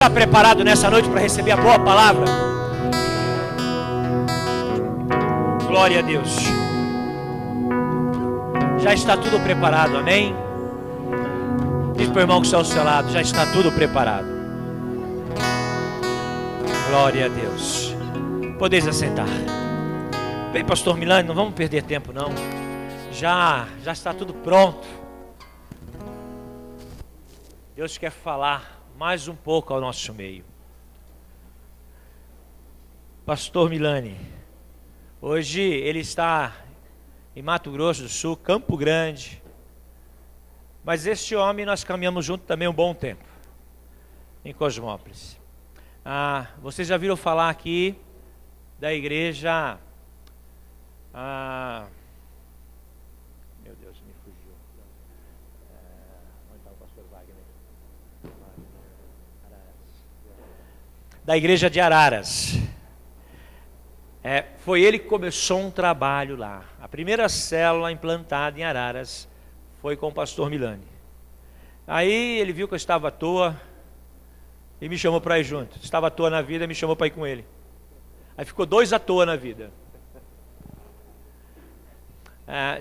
Está preparado nessa noite para receber a boa palavra? Glória a Deus. Já está tudo preparado, amém? Diz para o irmão que está ao seu lado, já está tudo preparado. Glória a Deus. Podeis assentar. Bem, pastor Milani, não vamos perder tempo não. Já está tudo pronto. Deus quer falar mais um pouco ao nosso meio. Pastor Milani, hoje ele está em Mato Grosso do Sul, Campo Grande. Mas este homem nós caminhamos junto também um bom tempo, em Cosmópolis. Vocês já viram falar aqui da igreja... meu Deus, me fugiu. Onde está o pastor Wagner? Da igreja de Araras. Foi ele que começou um trabalho lá. A primeira célula implantada em Araras foi com o pastor Milani. Aí ele viu que eu estava à toa e me chamou para ir junto. Estava à toa na vida e me chamou para ir com ele. Aí ficou 2 à toa na vida.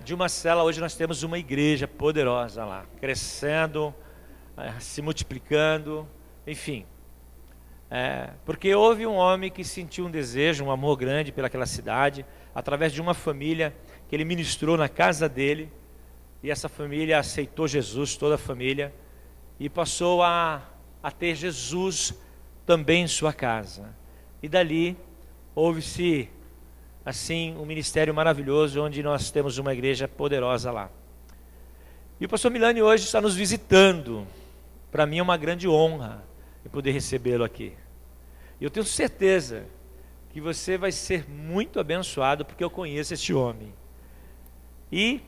De uma célula, hoje nós temos uma igreja poderosa lá, crescendo, se multiplicando, enfim. Porque houve um homem que sentiu um desejo, um amor grande pelaquela cidade, através de uma família que ele ministrou na casa dele, e essa família aceitou Jesus, toda a família, e passou a ter Jesus também em sua casa. E dali houve-se assim um ministério maravilhoso, onde nós temos uma igreja poderosa lá. E o pastor Milani hoje está nos visitando. Para mim é uma grande honra eu poder recebê-lo aqui. E eu tenho certeza que você vai ser muito abençoado, porque eu conheço este homem. E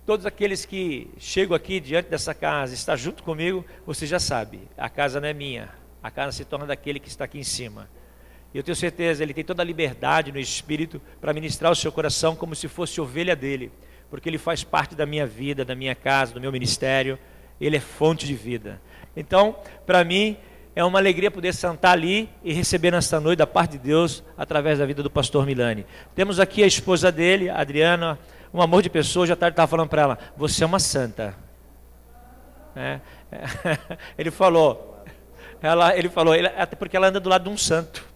todos aqueles que chegam aqui diante dessa casa, está junto comigo, você já sabe, a casa não é minha, a casa se torna daquele que está aqui em cima. E eu tenho certeza, ele tem toda a liberdade no Espírito para ministrar o seu coração como se fosse ovelha dele, porque ele faz parte da minha vida, da minha casa, do meu ministério, ele é fonte de vida. Então, para mim, é uma alegria poder sentar ali e receber nesta noite da parte de Deus, através da vida do pastor Milani. Temos aqui a esposa dele, a Adriana, um amor de pessoa. Hoje à tarde estava falando para ela, você é uma santa. Ele falou, até porque ela anda do lado de um santo.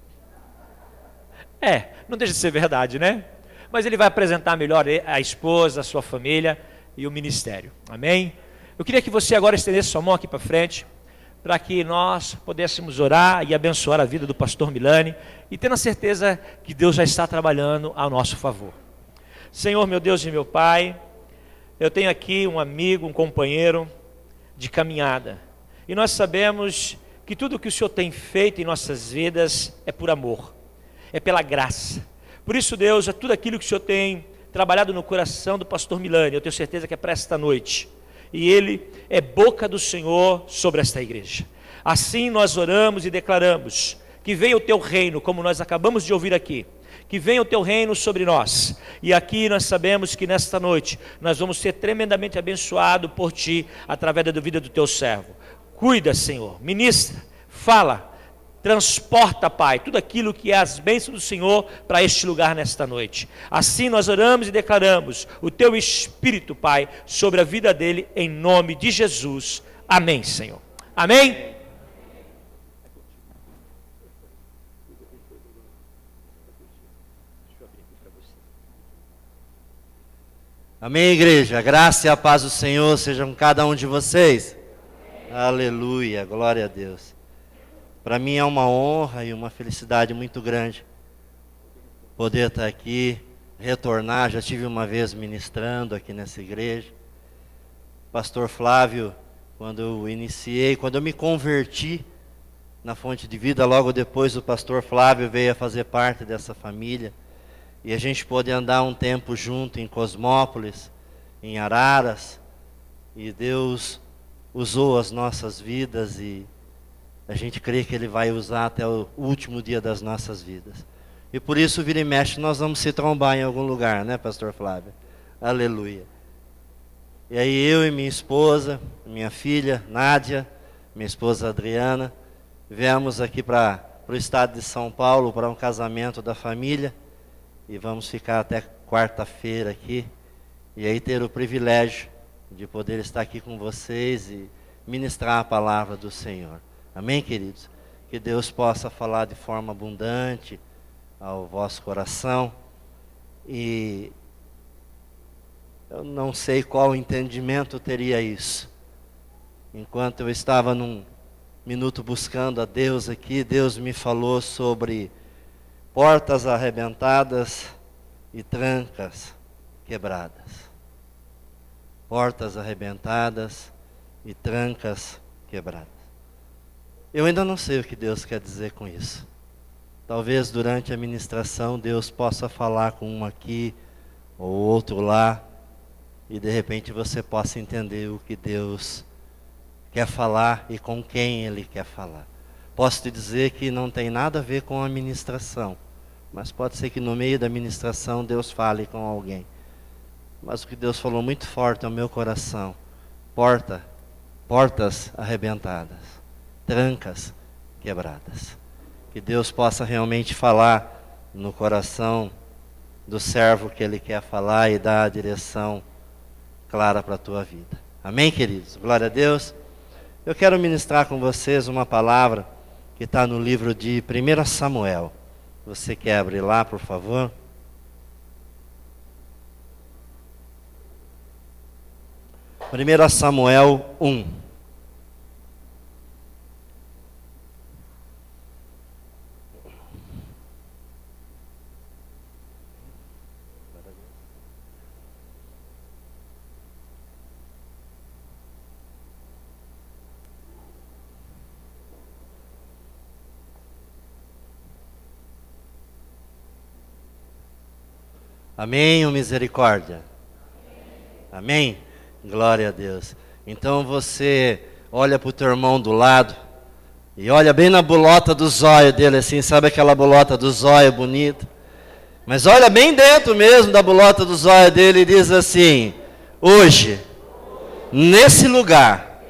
Não deixa de ser verdade, né? Mas ele vai apresentar melhor a esposa, a sua família e o ministério. Amém? Eu queria que você agora estendesse sua mão aqui para frente, para que nós pudéssemos orar e abençoar a vida do pastor Milani, e tendo a certeza que Deus já está trabalhando a nosso favor. Senhor, meu Deus e meu Pai, eu tenho aqui um amigo, um companheiro de caminhada, e nós sabemos que tudo o que o Senhor tem feito em nossas vidas é por amor, é pela graça. Por isso, Deus, é tudo aquilo que o Senhor tem trabalhado no coração do pastor Milani, eu tenho certeza que é para esta noite. E ele é boca do Senhor sobre esta igreja. Assim nós oramos e declaramos que venha o teu reino, como nós acabamos de ouvir aqui, que venha o teu reino sobre nós. E aqui nós sabemos que nesta noite nós vamos ser tremendamente abençoados por ti, através da vida do teu servo. Cuida, Senhor, ministra, fala, transporta, Pai, tudo aquilo que é as bênçãos do Senhor para este lugar nesta noite. Assim nós oramos e declaramos o teu Espírito, Pai, sobre a vida dele, em nome de Jesus. Amém, Senhor. Amém? Amém, igreja. A graça e a paz do Senhor sejam com cada um de vocês. Amém. Aleluia, glória a Deus. Para mim é uma honra e uma felicidade muito grande poder estar aqui, retornar. Já estive uma vez ministrando aqui nessa igreja. Pastor Flávio, quando eu me converti na Fonte de Vida, logo depois o pastor Flávio veio a fazer parte dessa família. E a gente pôde andar um tempo junto em Cosmópolis, em Araras. E Deus usou as nossas vidas e a gente crê que Ele vai usar até o último dia das nossas vidas. E por isso, vira e mexe, nós vamos se trombar em algum lugar, né, pastor Flávio? Aleluia. E aí eu e minha esposa, minha filha, Nádia, minha esposa Adriana, Viemos aqui para o estado de São Paulo para um casamento da família e vamos ficar até quarta-feira aqui e aí ter o privilégio de poder estar aqui com vocês e ministrar a palavra do Senhor. Amém, queridos? Que Deus possa falar de forma abundante ao vosso coração. E eu não sei qual entendimento teria isso. Enquanto eu estava num minuto buscando a Deus aqui, Deus me falou sobre portas arrebentadas e trancas quebradas. Portas arrebentadas e trancas quebradas. Eu ainda não sei o que Deus quer dizer com isso. Talvez durante a ministração Deus possa falar com um aqui ou outro lá e de repente você possa entender o que Deus quer falar e com quem Ele quer falar. Posso te dizer que não tem nada a ver com a ministração, mas pode ser que no meio da ministração Deus fale com alguém. Mas o que Deus falou muito forte ao meu coração: portas arrebentadas, trancas quebradas. Que Deus possa realmente falar no coração do servo que Ele quer falar e dar a direção clara para a tua vida. Amém, queridos? Glória a Deus. Eu quero ministrar com vocês uma palavra que está no livro de 1 Samuel. Você quer abrir lá, por favor? 1 Samuel 1. Amém ou misericórdia? Amém? Glória a Deus. Então você olha para o teu irmão do lado e olha bem na bolota do zóio dele, assim, sabe aquela bolota do zóio bonita? Mas olha bem dentro mesmo da bolota do zóio dele e diz assim: hoje, nesse lugar,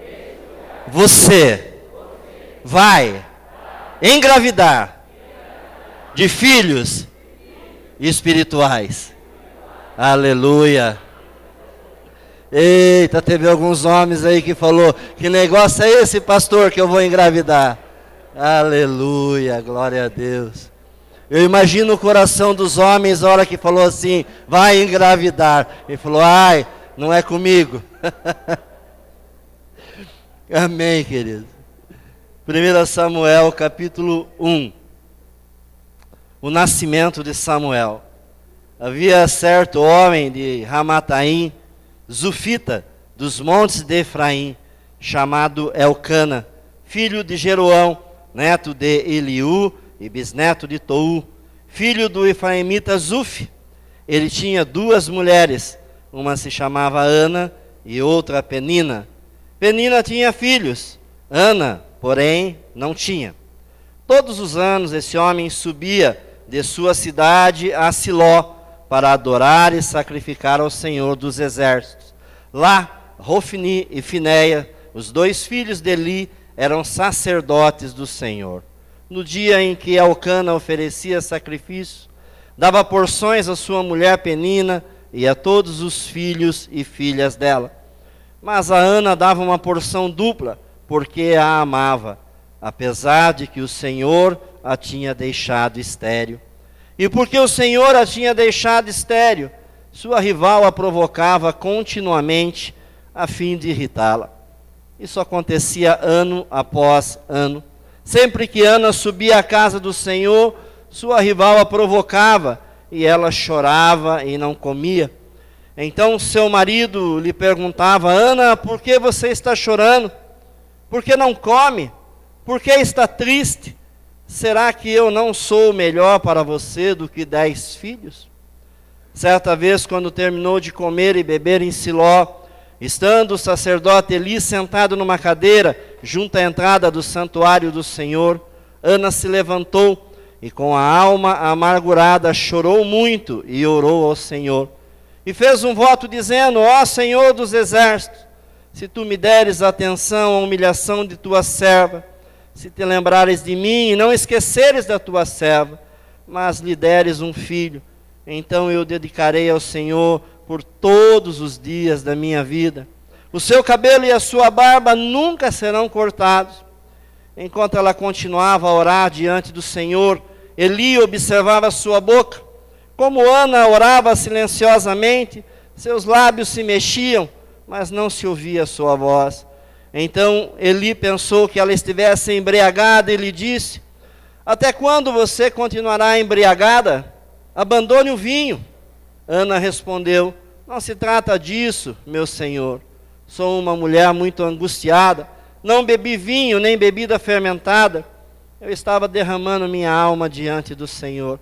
você vai engravidar de filhos espirituais. Aleluia. Eita, teve alguns homens aí que falou: que negócio é esse, pastor, que eu vou engravidar? Aleluia, glória a Deus. Eu imagino o coração dos homens a hora que falou assim: vai engravidar. Ele falou: ai, não é comigo. Amém, querido. 1 Samuel capítulo 1. O nascimento de Samuel. Havia certo homem de Ramataim, Zufita, dos montes de Efraim, chamado Elcana, filho de Jeroão, neto de Eliú e bisneto de Tou, filho do efraimita Zuf. Ele tinha duas mulheres, uma se chamava Ana e outra Penina. Penina tinha filhos, Ana, porém, não tinha. Todos os anos esse homem subia de sua cidade a Siló, para adorar e sacrificar ao Senhor dos Exércitos. Lá, Rofni e Finéia, os dois filhos de Eli, eram sacerdotes do Senhor. No dia em que Elcana oferecia sacrifício, dava porções à sua mulher Penina e a todos os filhos e filhas dela. Mas a Ana dava uma porção dupla, porque a amava, apesar de que o Senhor a tinha deixado estéril. E porque o Senhor a tinha deixado estéril, sua rival a provocava continuamente a fim de irritá-la. Isso acontecia ano após ano. Sempre que Ana subia à casa do Senhor, sua rival a provocava e ela chorava e não comia. Então seu marido lhe perguntava: Ana, por que você está chorando? Por que não come? Por que está triste? Será que eu não sou melhor para você do que 10 filhos? Certa vez, quando terminou de comer e beber em Siló, estando o sacerdote Eli sentado numa cadeira, junto à entrada do santuário do Senhor, Ana se levantou e com a alma amargurada chorou muito e orou ao Senhor. E fez um voto dizendo: ó Senhor dos exércitos, se tu me deres atenção à humilhação de tua serva, se te lembrares de mim e não esqueceres da tua serva, mas lhe deres um filho, então eu dedicarei ao Senhor por todos os dias da minha vida. O seu cabelo e a sua barba nunca serão cortados. Enquanto ela continuava a orar diante do Senhor, Eli observava sua boca. Como Ana orava silenciosamente, seus lábios se mexiam, mas não se ouvia sua voz. Então Eli pensou que ela estivesse embriagada e lhe disse: até quando você continuará embriagada? Abandone o vinho. Ana respondeu: não se trata disso, meu senhor. Sou uma mulher muito angustiada. Não bebi vinho, nem bebida fermentada. Eu estava derramando minha alma diante do Senhor.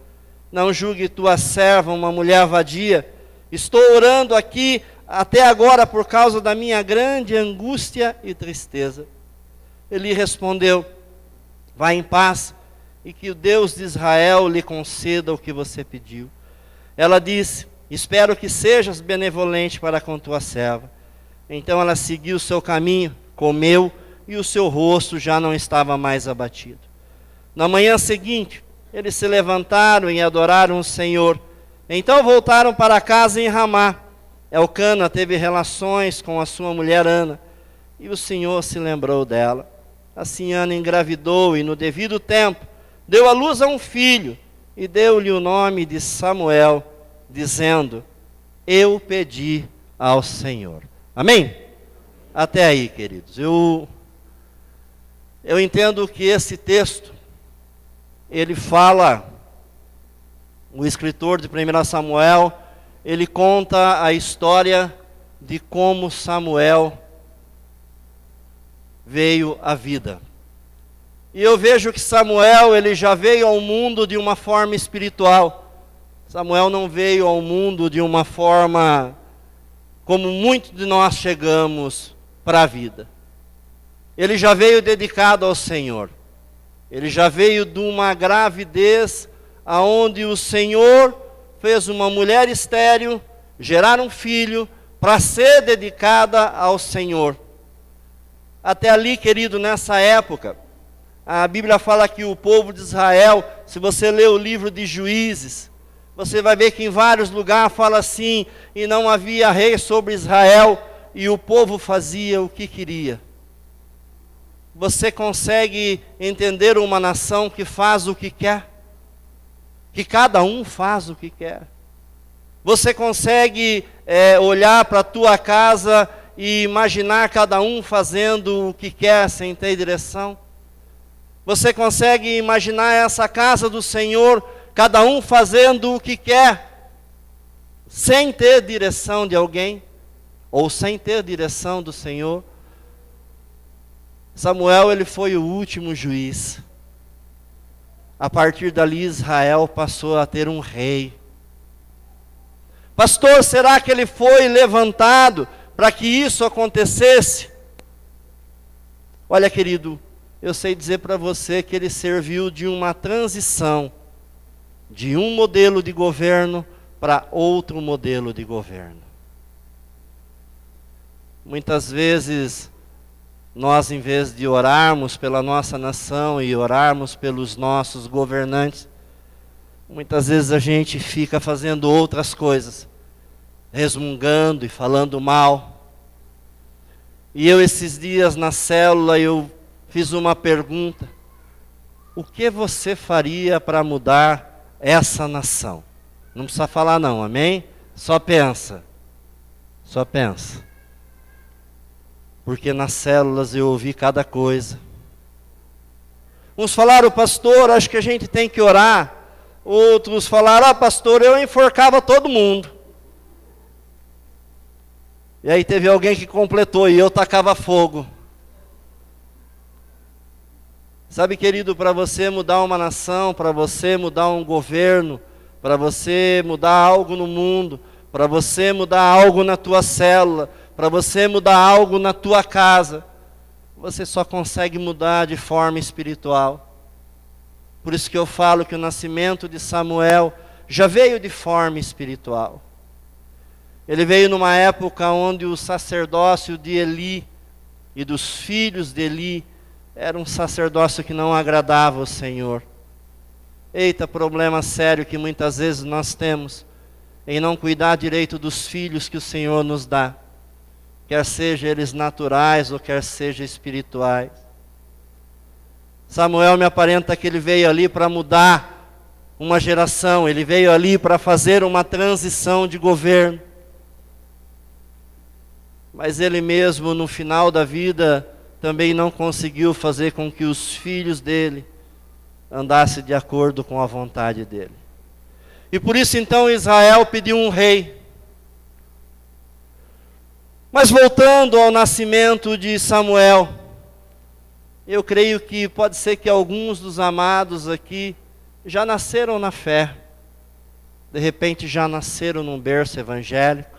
Não julgue tua serva uma mulher vadia. Estou orando aqui até agora por causa da minha grande angústia e tristeza. Ele respondeu: vá em paz, e que o Deus de Israel lhe conceda o que você pediu. Ela disse: espero que sejas benevolente para com tua serva. Então ela seguiu o seu caminho, comeu, e o seu rosto já não estava mais abatido. Na manhã seguinte, eles se levantaram e adoraram o Senhor. Então voltaram para casa em Ramá. Elcana teve relações com a sua mulher Ana, e o Senhor se lembrou dela. Assim Ana engravidou e no devido tempo deu à luz a um filho, e deu-lhe o nome de Samuel, dizendo: eu pedi ao Senhor. Amém? Até aí, queridos. Eu entendo que esse texto, ele fala, o escritor de 1 Samuel, ele conta a história de como Samuel veio à vida. E eu vejo que Samuel, ele já veio ao mundo de uma forma espiritual. Samuel não veio ao mundo de uma forma como muitos de nós chegamos para a vida. Ele já veio dedicado ao Senhor. Ele já veio de uma gravidez aonde o Senhor fez uma mulher estéril gerar um filho para ser dedicada ao Senhor. Até ali, querido, nessa época, a Bíblia fala que o povo de Israel, se você ler o livro de Juízes, você vai ver que em vários lugares fala assim: e não havia rei sobre Israel, e o povo fazia o que queria. Você consegue entender uma nação que faz o que quer? Que cada um faz o que quer. Você consegue olhar para a tua casa e imaginar cada um fazendo o que quer sem ter direção? Você consegue imaginar essa casa do Senhor, cada um fazendo o que quer, sem ter direção de alguém, ou sem ter direção do Senhor? Samuel, ele foi o último juiz. A partir dali, Israel passou a ter um rei. Pastor, será que ele foi levantado para que isso acontecesse? Olha, querido, eu sei dizer para você que ele serviu de uma transição de um modelo de governo para outro modelo de governo. Muitas vezes, nós, em vez de orarmos pela nossa nação e orarmos pelos nossos governantes, muitas vezes a gente fica fazendo outras coisas, resmungando e falando mal. E eu, esses dias na célula, eu fiz uma pergunta: o que você faria para mudar essa nação? Não precisa falar não, amém? Só pensa. Só pensa. Porque nas células eu ouvi cada coisa. Uns falaram: pastor, acho que a gente tem que orar. Outros falaram: pastor, eu enforcava todo mundo. E aí teve alguém que completou: e eu tacava fogo. Sabe, querido, para você mudar uma nação, para você mudar um governo, para você mudar algo no mundo, para você mudar algo na tua célula, para você mudar algo na tua casa, você só consegue mudar de forma espiritual. Por isso que eu falo que o nascimento de Samuel já veio de forma espiritual. Ele veio numa época onde o sacerdócio de Eli e dos filhos de Eli era um sacerdócio que não agradava ao Senhor. Eita, problema sério que muitas vezes nós temos em não cuidar direito dos filhos que o Senhor nos dá, quer sejam eles naturais ou quer sejam espirituais. Samuel me aparenta que ele veio ali para mudar uma geração, ele veio ali para fazer uma transição de governo. Mas ele mesmo, no final da vida, também não conseguiu fazer com que os filhos dele andassem de acordo com a vontade dele. E por isso então Israel pediu um rei. Mas voltando ao nascimento de Samuel, eu creio que pode ser que alguns dos amados aqui já nasceram na fé. De repente já nasceram num berço evangélico.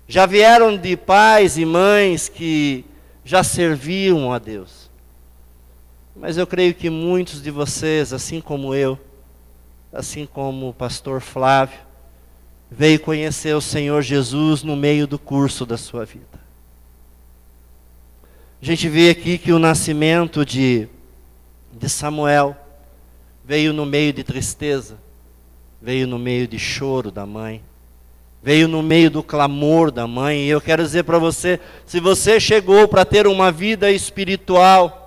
Já vieram de pais e mães que já serviam a Deus. Mas eu creio que muitos de vocês, assim como eu, assim como o pastor Flávio, veio conhecer o Senhor Jesus no meio do curso da sua vida. A gente vê aqui que o nascimento de Samuel veio no meio de tristeza, veio no meio de choro da mãe, veio no meio do clamor da mãe. E eu quero dizer para você, se você chegou para ter uma vida espiritual,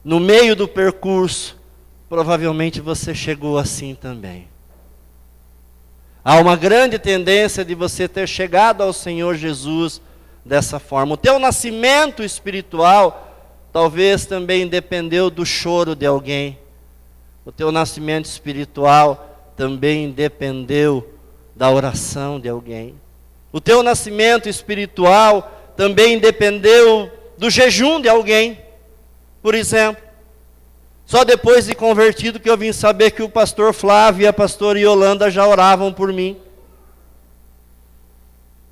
no meio do percurso, provavelmente você chegou assim também. Há uma grande tendência de você ter chegado ao Senhor Jesus dessa forma. O teu nascimento espiritual talvez também dependeu do choro de alguém. O teu nascimento espiritual também dependeu da oração de alguém. O teu nascimento espiritual também dependeu do jejum de alguém. Por exemplo, só depois de convertido que eu vim saber que o pastor Flávio e a pastora Yolanda já oravam por mim.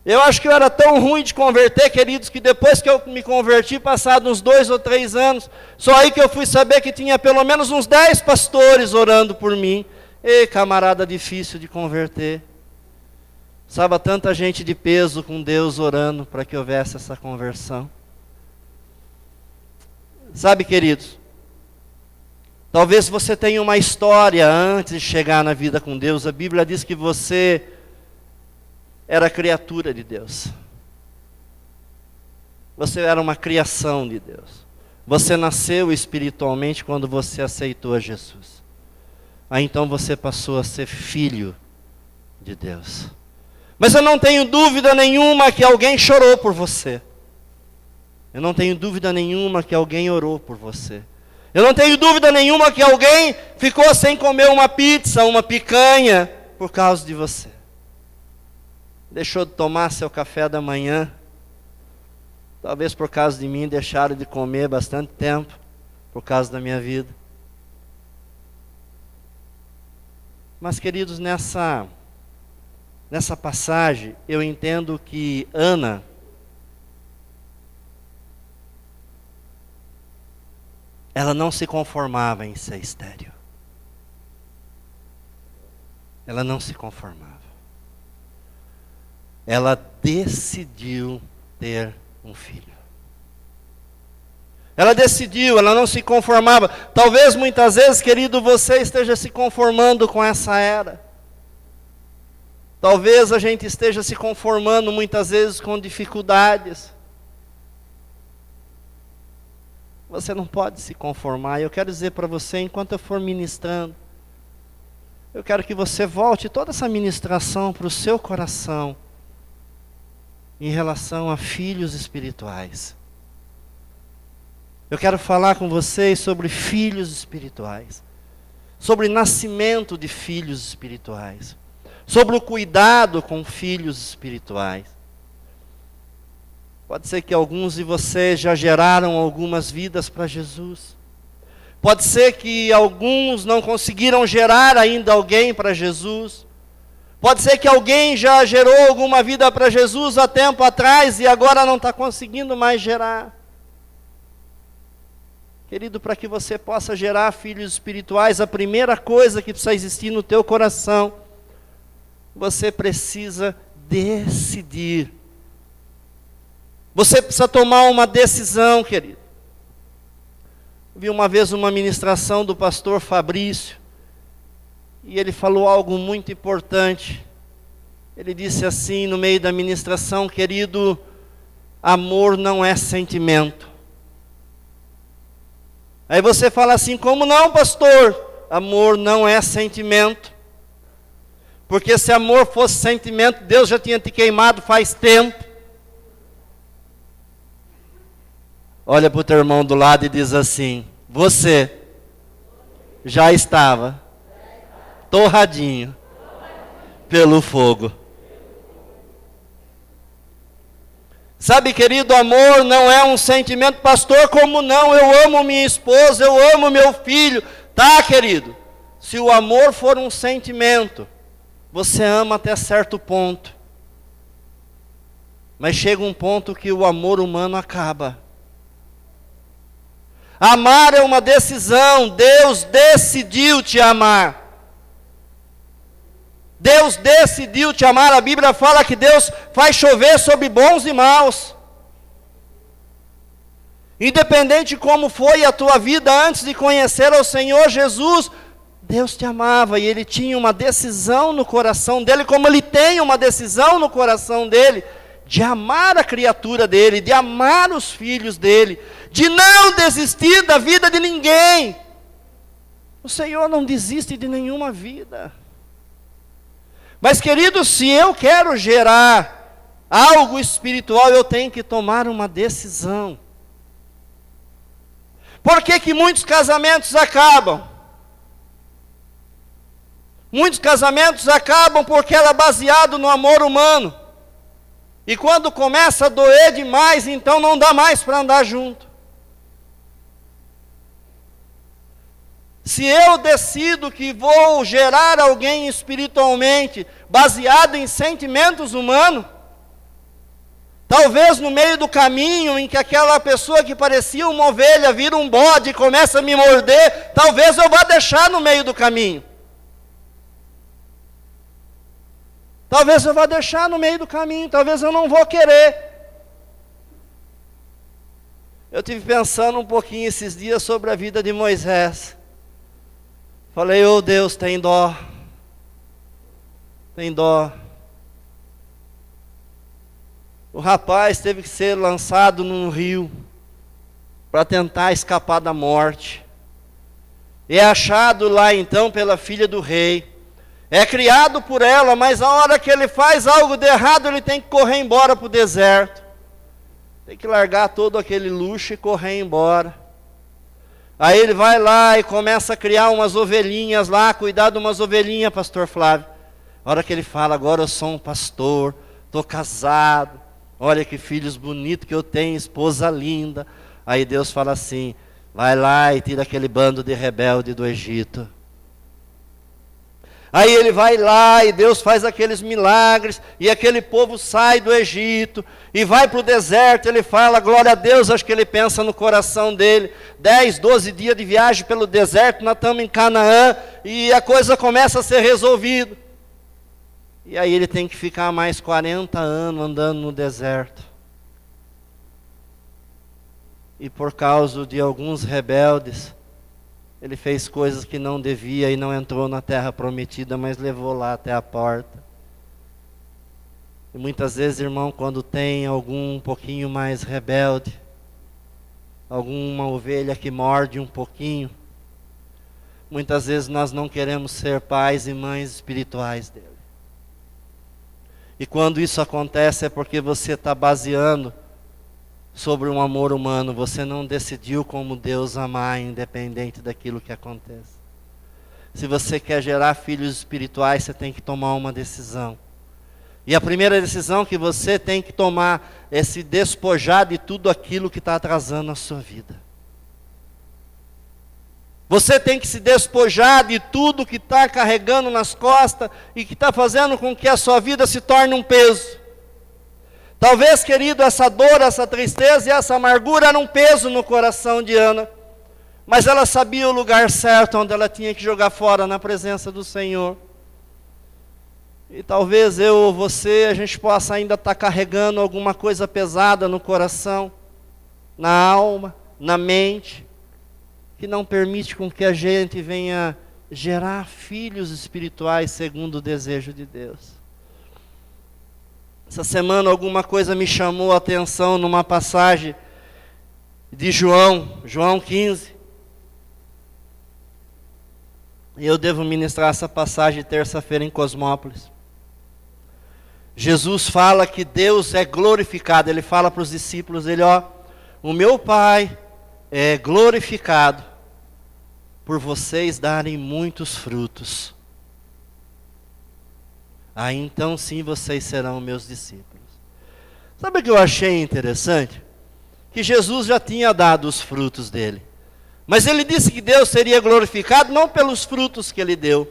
Eu acho que eu era tão ruim de converter, queridos, que depois que eu me converti, passados uns 2 ou 3 anos, só aí que eu fui saber que tinha pelo menos uns 10 pastores orando por mim. Ei, camarada difícil de converter. Sabe, tanta gente de peso com Deus orando para que houvesse essa conversão. Sabe, queridos, talvez você tenha uma história antes de chegar na vida com Deus. A Bíblia diz que você era criatura de Deus. Você era uma criação de Deus. Você nasceu espiritualmente quando você aceitou a Jesus. Aí então você passou a ser filho de Deus. Mas eu não tenho dúvida nenhuma que alguém chorou por você. Eu não tenho dúvida nenhuma que alguém orou por você. Eu não tenho dúvida nenhuma que alguém ficou sem comer uma pizza, uma picanha, por causa de você. Deixou de tomar seu café da manhã. Talvez por causa de mim deixaram de comer bastante tempo, por causa da minha vida. Mas, queridos, nessa passagem, eu entendo que Ana, ela não se conformava em ser estéril. Ela não se conformava. Ela decidiu ter um filho. Ela decidiu, ela não se conformava. Talvez muitas vezes, querido, você esteja se conformando com essa era. Talvez a gente esteja se conformando muitas vezes com dificuldades. Você não pode se conformar. Eu quero dizer para você, enquanto eu for ministrando, eu quero que você volte toda essa ministração para o seu coração em relação a filhos espirituais. Eu quero falar com vocês sobre filhos espirituais, sobre nascimento de filhos espirituais, sobre o cuidado com filhos espirituais. Pode ser que alguns de vocês já geraram algumas vidas para Jesus. Pode ser que alguns não conseguiram gerar ainda alguém para Jesus. Pode ser que alguém já gerou alguma vida para Jesus há tempo atrás e agora não está conseguindo mais gerar. Querido, para que você possa gerar filhos espirituais, a primeira coisa que precisa existir no teu coração, você precisa decidir. Você precisa tomar uma decisão, querido. Vi uma vez uma ministração do pastor Fabrício, e ele falou algo muito importante. Ele disse assim no meio da ministração: querido, amor não é sentimento. Aí você fala assim: como não, pastor? Amor não é sentimento. Porque se amor fosse sentimento, Deus já tinha te queimado faz tempo. Olha para o teu irmão do lado e diz assim: você já estava torradinho pelo fogo. Sabe, querido, amor não é um sentimento. Pastor, como não? Eu amo minha esposa, eu amo meu filho. Tá, querido, se o amor for um sentimento, você ama até certo ponto. Mas chega um ponto que o amor humano acaba. Amar é uma decisão. Deus decidiu te amar. Deus decidiu te amar. A Bíblia fala que Deus faz chover sobre bons e maus. Independente de como foi a tua vida antes de conhecer ao Senhor Jesus, Deus te amava e Ele tinha uma decisão no coração dEle, como Ele tem uma decisão no coração dEle, de amar a criatura dEle, de amar os filhos dEle, de não desistir da vida de ninguém. O Senhor não desiste de nenhuma vida. Mas, querido, se eu quero gerar algo espiritual, eu tenho que tomar uma decisão. Por que que muitos casamentos acabam? Muitos casamentos acabam porque ela é baseado no amor humano. E quando começa a doer demais, então não dá mais para andar junto. Se eu decido que vou gerar alguém espiritualmente baseado em sentimentos humanos, talvez no meio do caminho em que aquela pessoa que parecia uma ovelha vira um bode e começa a me morder, talvez eu vá deixar no meio do caminho. Talvez eu vá deixar no meio do caminho, talvez eu não vou querer. Eu tive pensando um pouquinho esses dias sobre a vida de Moisés. Falei: oh Deus, tem dó. Tem dó. O rapaz teve que ser lançado num rio para tentar escapar da morte. E é achado lá então pela filha do rei. É criado por ela, mas a hora que ele faz algo de errado, ele tem que correr embora para o deserto. Tem que largar todo aquele luxo e correr embora. Aí ele vai lá e começa a criar umas ovelhinhas lá, cuidar de umas ovelhinhas, pastor Flávio. A hora que ele fala: agora eu sou um pastor, estou casado, olha que filhos bonitos que eu tenho, esposa linda. Aí Deus fala assim: vai lá e tira aquele bando de rebelde do Egito. Aí ele vai lá e Deus faz aqueles milagres, e aquele povo sai do Egito, e vai para o deserto. Ele fala: glória a Deus. Acho que ele pensa no coração dele, 10, 12 dias de viagem pelo deserto, nós estamos em Canaã, e a coisa começa a ser resolvida. E aí ele tem que ficar mais 40 anos andando no deserto. E por causa de alguns rebeldes, ele fez coisas que não devia e não entrou na terra prometida, mas levou lá até a porta. E muitas vezes, irmão, quando tem algum um pouquinho mais rebelde, alguma ovelha que morde um pouquinho, muitas vezes nós não queremos ser pais e mães espirituais dele. E quando isso acontece é porque você está baseando sobre um amor humano. Você não decidiu como Deus amar, independente daquilo que acontece. Se você quer gerar filhos espirituais, você tem que tomar uma decisão. E a primeira decisão que você tem que tomar é se despojar de tudo aquilo que está atrasando a sua vida. Você tem que se despojar de tudo que está carregando nas costas e que está fazendo com que a sua vida se torne um peso. Talvez, querido, essa dor, essa tristeza e essa amargura era um peso no coração de Ana. Mas ela sabia o lugar certo onde ela tinha que jogar fora na presença do Senhor. E talvez eu ou você, a gente possa ainda estar carregando alguma coisa pesada no coração, na alma, na mente. que não permite com que a gente venha gerar filhos espirituais segundo o desejo de Deus. Essa semana alguma coisa me chamou a atenção numa passagem de João 15. E eu devo ministrar essa passagem terça-feira em Cosmópolis. Jesus fala que Deus é glorificado. Ele fala para os discípulos dele, o meu Pai é glorificado por vocês darem muitos frutos. Aí então sim vocês serão meus discípulos. Sabe o que eu achei interessante? Que Jesus já tinha dado os frutos dele. Mas ele disse que Deus seria glorificado não pelos frutos que ele deu,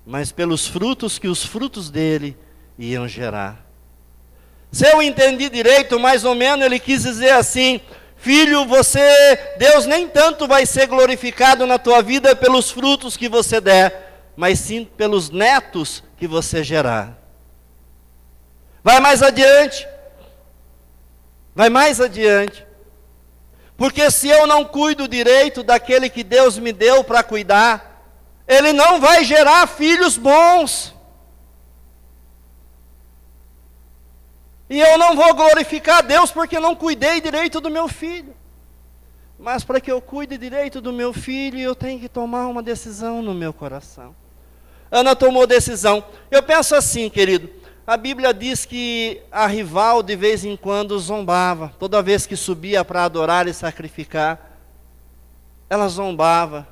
mas pelos frutos que os frutos dele iam gerar. Se eu entendi direito, mais ou menos, ele quis dizer assim: filho, Deus nem tanto vai ser glorificado na tua vida pelos frutos que você der, mas sim pelos netos que você gerar. Vai mais adiante. Porque se eu não cuido direito daquele que Deus me deu para cuidar, ele não vai gerar filhos bons. E eu não vou glorificar a Deus porque não cuidei direito do meu filho. Mas para que eu cuide direito do meu filho, eu tenho que tomar uma decisão no meu coração. Ana tomou decisão. Eu penso assim, querido, a Bíblia diz que a rival de vez em quando zombava. Toda vez que subia para adorar e sacrificar, ela zombava.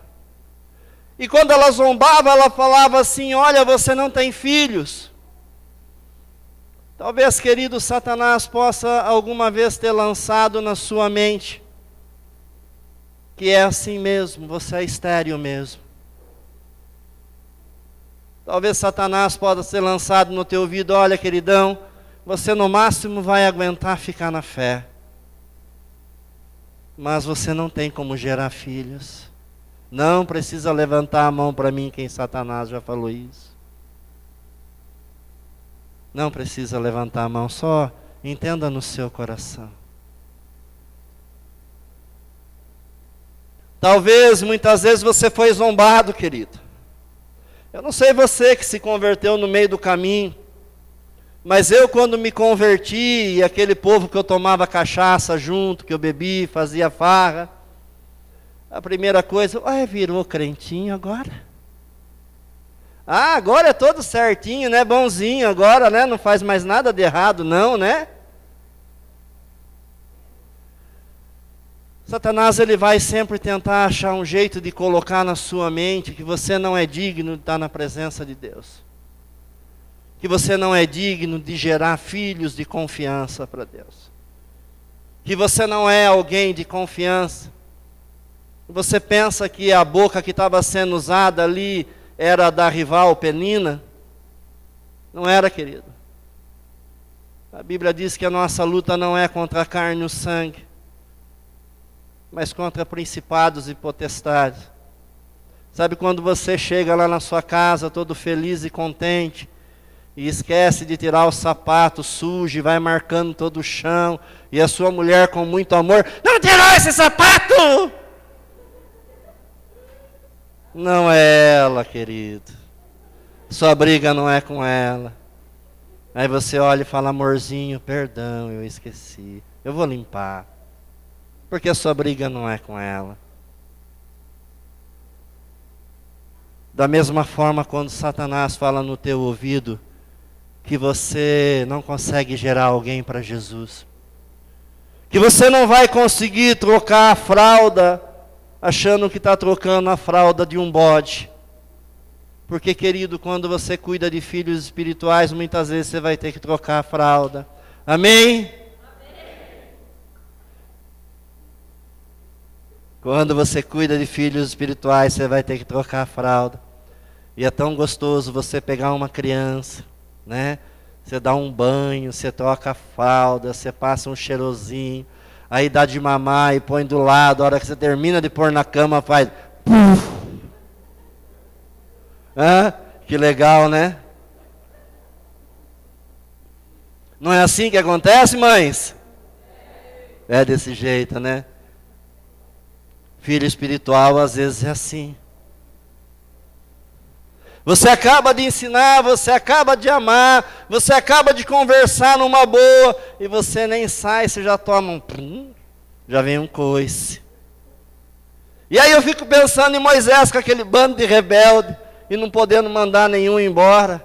E quando ela zombava, ela falava assim: olha, você não tem filhos. Talvez, querido, Satanás possa alguma vez ter lançado na sua mente que é assim mesmo, você é estéril mesmo. Talvez Satanás possa ter lançado no teu ouvido: olha, queridão, você no máximo vai aguentar ficar na fé, mas você não tem como gerar filhos. Não precisa levantar a mão para mim quem Satanás já falou isso. Não precisa levantar a mão, só entenda no seu coração. Talvez, muitas vezes você foi zombado, querido. Eu não sei você que se converteu no meio do caminho, mas eu quando me converti, e aquele povo que eu tomava cachaça junto, que eu bebi, fazia farra, a primeira coisa: virou crentinho agora? Agora é todo certinho, né? Bonzinho agora, né? Não faz mais nada de errado não, né? Satanás, ele vai sempre tentar achar um jeito de colocar na sua mente que você não é digno de estar na presença de Deus. Que você não é digno de gerar filhos de confiança para Deus. Que você não é alguém de confiança. Você pensa que a boca que estava sendo usada ali era da rival Penina? Não era, querido. A Bíblia diz que a nossa luta não é contra a carne e o sangue, mas contra principados e potestades. Sabe quando você chega lá na sua casa todo feliz e contente, e esquece de tirar o sapato sujo e vai marcando todo o chão, e a sua mulher com muito amor: não tirou esse sapato! Não é ela, querido. Sua briga não é com ela. Aí você olha e fala: amorzinho, perdão, eu esqueci, eu vou limpar. Porque a sua briga não é com ela. Da mesma forma, quando Satanás fala no teu ouvido que você não consegue gerar alguém para Jesus, que você não vai conseguir trocar a fralda achando que está trocando a fralda de um bode. Porque, querido, quando você cuida de filhos espirituais, muitas vezes você vai ter que trocar a fralda. Amém? Quando você cuida de filhos espirituais, você vai ter que trocar a fralda. E é tão gostoso você pegar uma criança, né? Você dá um banho, você troca a fralda, você passa um cheirosinho, aí dá de mamar e põe do lado, a hora que você termina de pôr na cama, faz puf. Que legal, né? Não é assim que acontece, mães? É desse jeito, né? Filho espiritual às vezes é assim. Você acaba de ensinar, você acaba de amar, você acaba de conversar numa boa, e você nem sai, você já toma já vem um coice. E aí eu fico pensando em Moisés com aquele bando de rebelde, e não podendo mandar nenhum embora.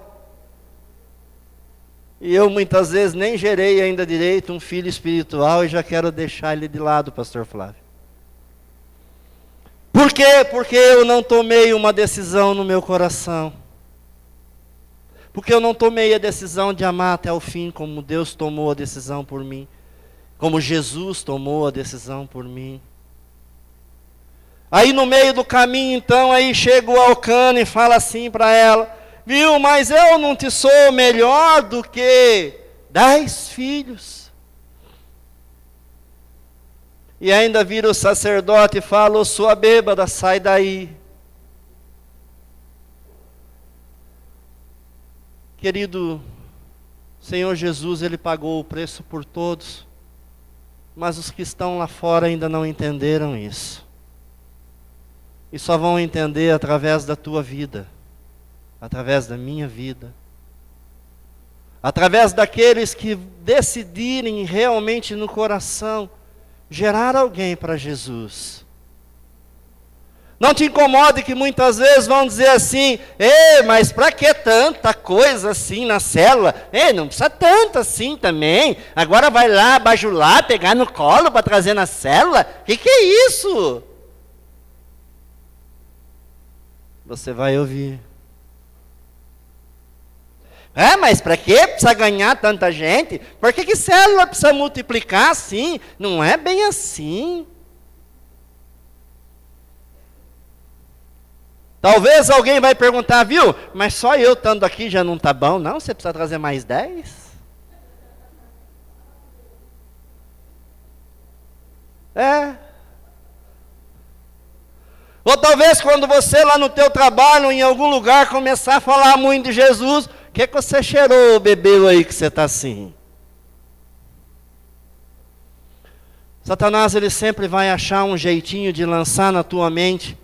E eu muitas vezes nem gerei ainda direito um filho espiritual, e já quero deixar ele de lado, pastor Flávio. Por quê? Porque eu não tomei uma decisão no meu coração. Porque eu não tomei a decisão de amar até o fim, como Deus tomou a decisão por mim. Como Jesus tomou a decisão por mim. Aí no meio do caminho, então, aí chega o Elcana e fala assim para ela: viu, mas eu não te sou melhor do que 10 filhos. E ainda vira o sacerdote e fala: ô sua bêbada, sai daí. Querido, Senhor Jesus, Ele pagou o preço por todos, mas os que estão lá fora ainda não entenderam isso. E só vão entender através da tua vida, através da minha vida, através daqueles que decidirem realmente no coração gerar alguém para Jesus. Não te incomode que muitas vezes vão dizer assim: mas para que tanta coisa assim na célula? Não precisa tanto assim também. Agora vai lá bajular, pegar no colo para trazer na célula? Que é isso? Você vai ouvir. Mas para que precisa ganhar tanta gente? Por que célula precisa multiplicar assim? Não é bem assim. Talvez alguém vai perguntar: viu, mas só eu estando aqui já não está bom? Não, você precisa trazer mais 10? Ou talvez quando você lá no teu trabalho, em algum lugar, começar a falar muito de Jesus, o que você cheirou, bebeu aí que você está assim? Satanás, ele sempre vai achar um jeitinho de lançar na tua mente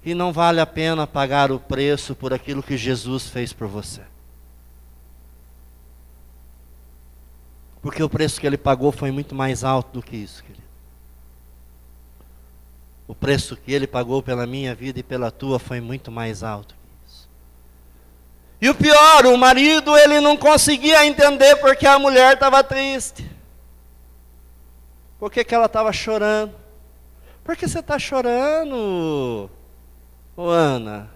que não vale a pena pagar o preço por aquilo que Jesus fez por você. Porque o preço que Ele pagou foi muito mais alto do que isso, querido. O preço que Ele pagou pela minha vida e pela tua foi muito mais alto que isso. E o pior, o marido, ele não conseguia entender porque a mulher estava triste. Por que ela estava chorando? Por que você está chorando, Ana?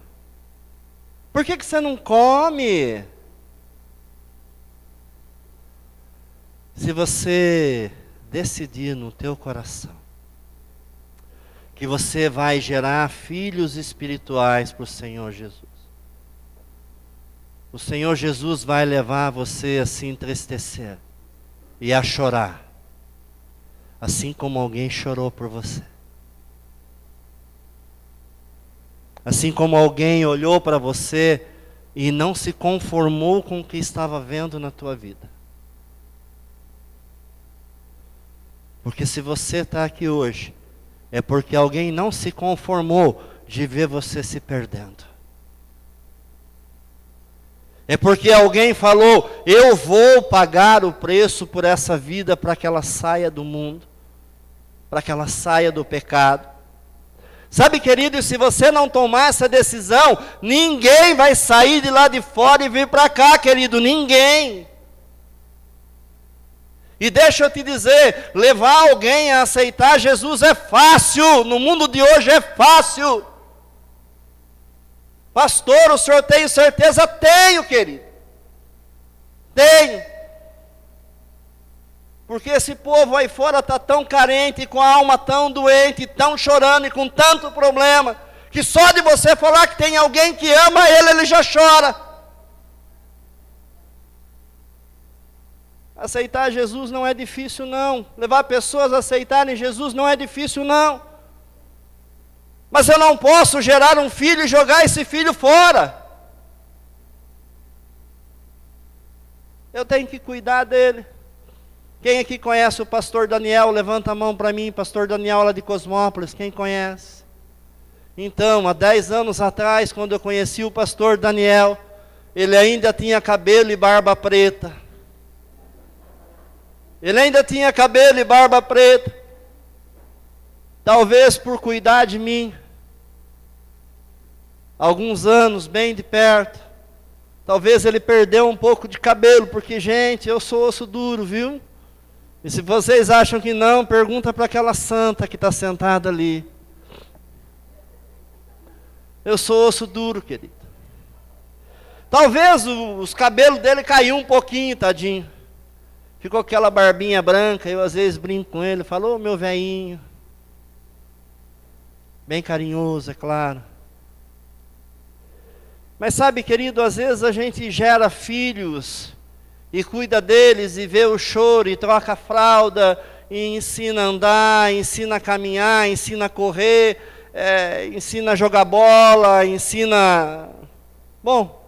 Por que você não come? Se você decidir no teu coração que você vai gerar filhos espirituais para o Senhor Jesus, o Senhor Jesus vai levar você a se entristecer e a chorar, assim como alguém chorou por você. Assim como alguém olhou para você e não se conformou com o que estava vendo na tua vida. Porque se você está aqui hoje, é porque alguém não se conformou de ver você se perdendo. É porque alguém falou: eu vou pagar o preço por essa vida para que ela saia do mundo, para que ela saia do pecado. Sabe, querido, se você não tomar essa decisão, ninguém vai sair de lá de fora e vir para cá, querido, ninguém. E deixa eu te dizer, levar alguém a aceitar Jesus é fácil, no mundo de hoje é fácil. Pastor, o senhor tem certeza? Tenho, querido. Tenho. Porque esse povo aí fora está tão carente, com a alma tão doente, tão chorando e com tanto problema, que só de você falar que tem alguém que ama ele já chora. Aceitar Jesus não é difícil, não. Levar pessoas a aceitarem Jesus não é difícil, não. Mas eu não posso gerar um filho e jogar esse filho fora. Eu tenho que cuidar dele. Quem aqui conhece o pastor Daniel? Levanta a mão para mim, pastor Daniel lá de Cosmópolis, quem conhece? Então, há 10 anos atrás, quando eu conheci o pastor Daniel, ele ainda tinha cabelo e barba preta. Ele ainda tinha cabelo e barba preta. Talvez por cuidar de mim, alguns anos bem de perto, talvez ele perdeu um pouco de cabelo, porque, gente, eu sou osso duro, viu? E se vocês acham que não, pergunta para aquela santa que está sentada ali. Eu sou osso duro, querido. Talvez os cabelos dele caiu um pouquinho, tadinho. Ficou aquela barbinha branca, eu às vezes brinco com ele, falo, ô meu velhinho. Bem carinhoso, é claro. Mas sabe, querido, às vezes a gente gera filhos e cuida deles e vê o choro e troca a fralda e ensina a andar, ensina a caminhar, ensina a correr, ensina a jogar bola, ensina... Bom,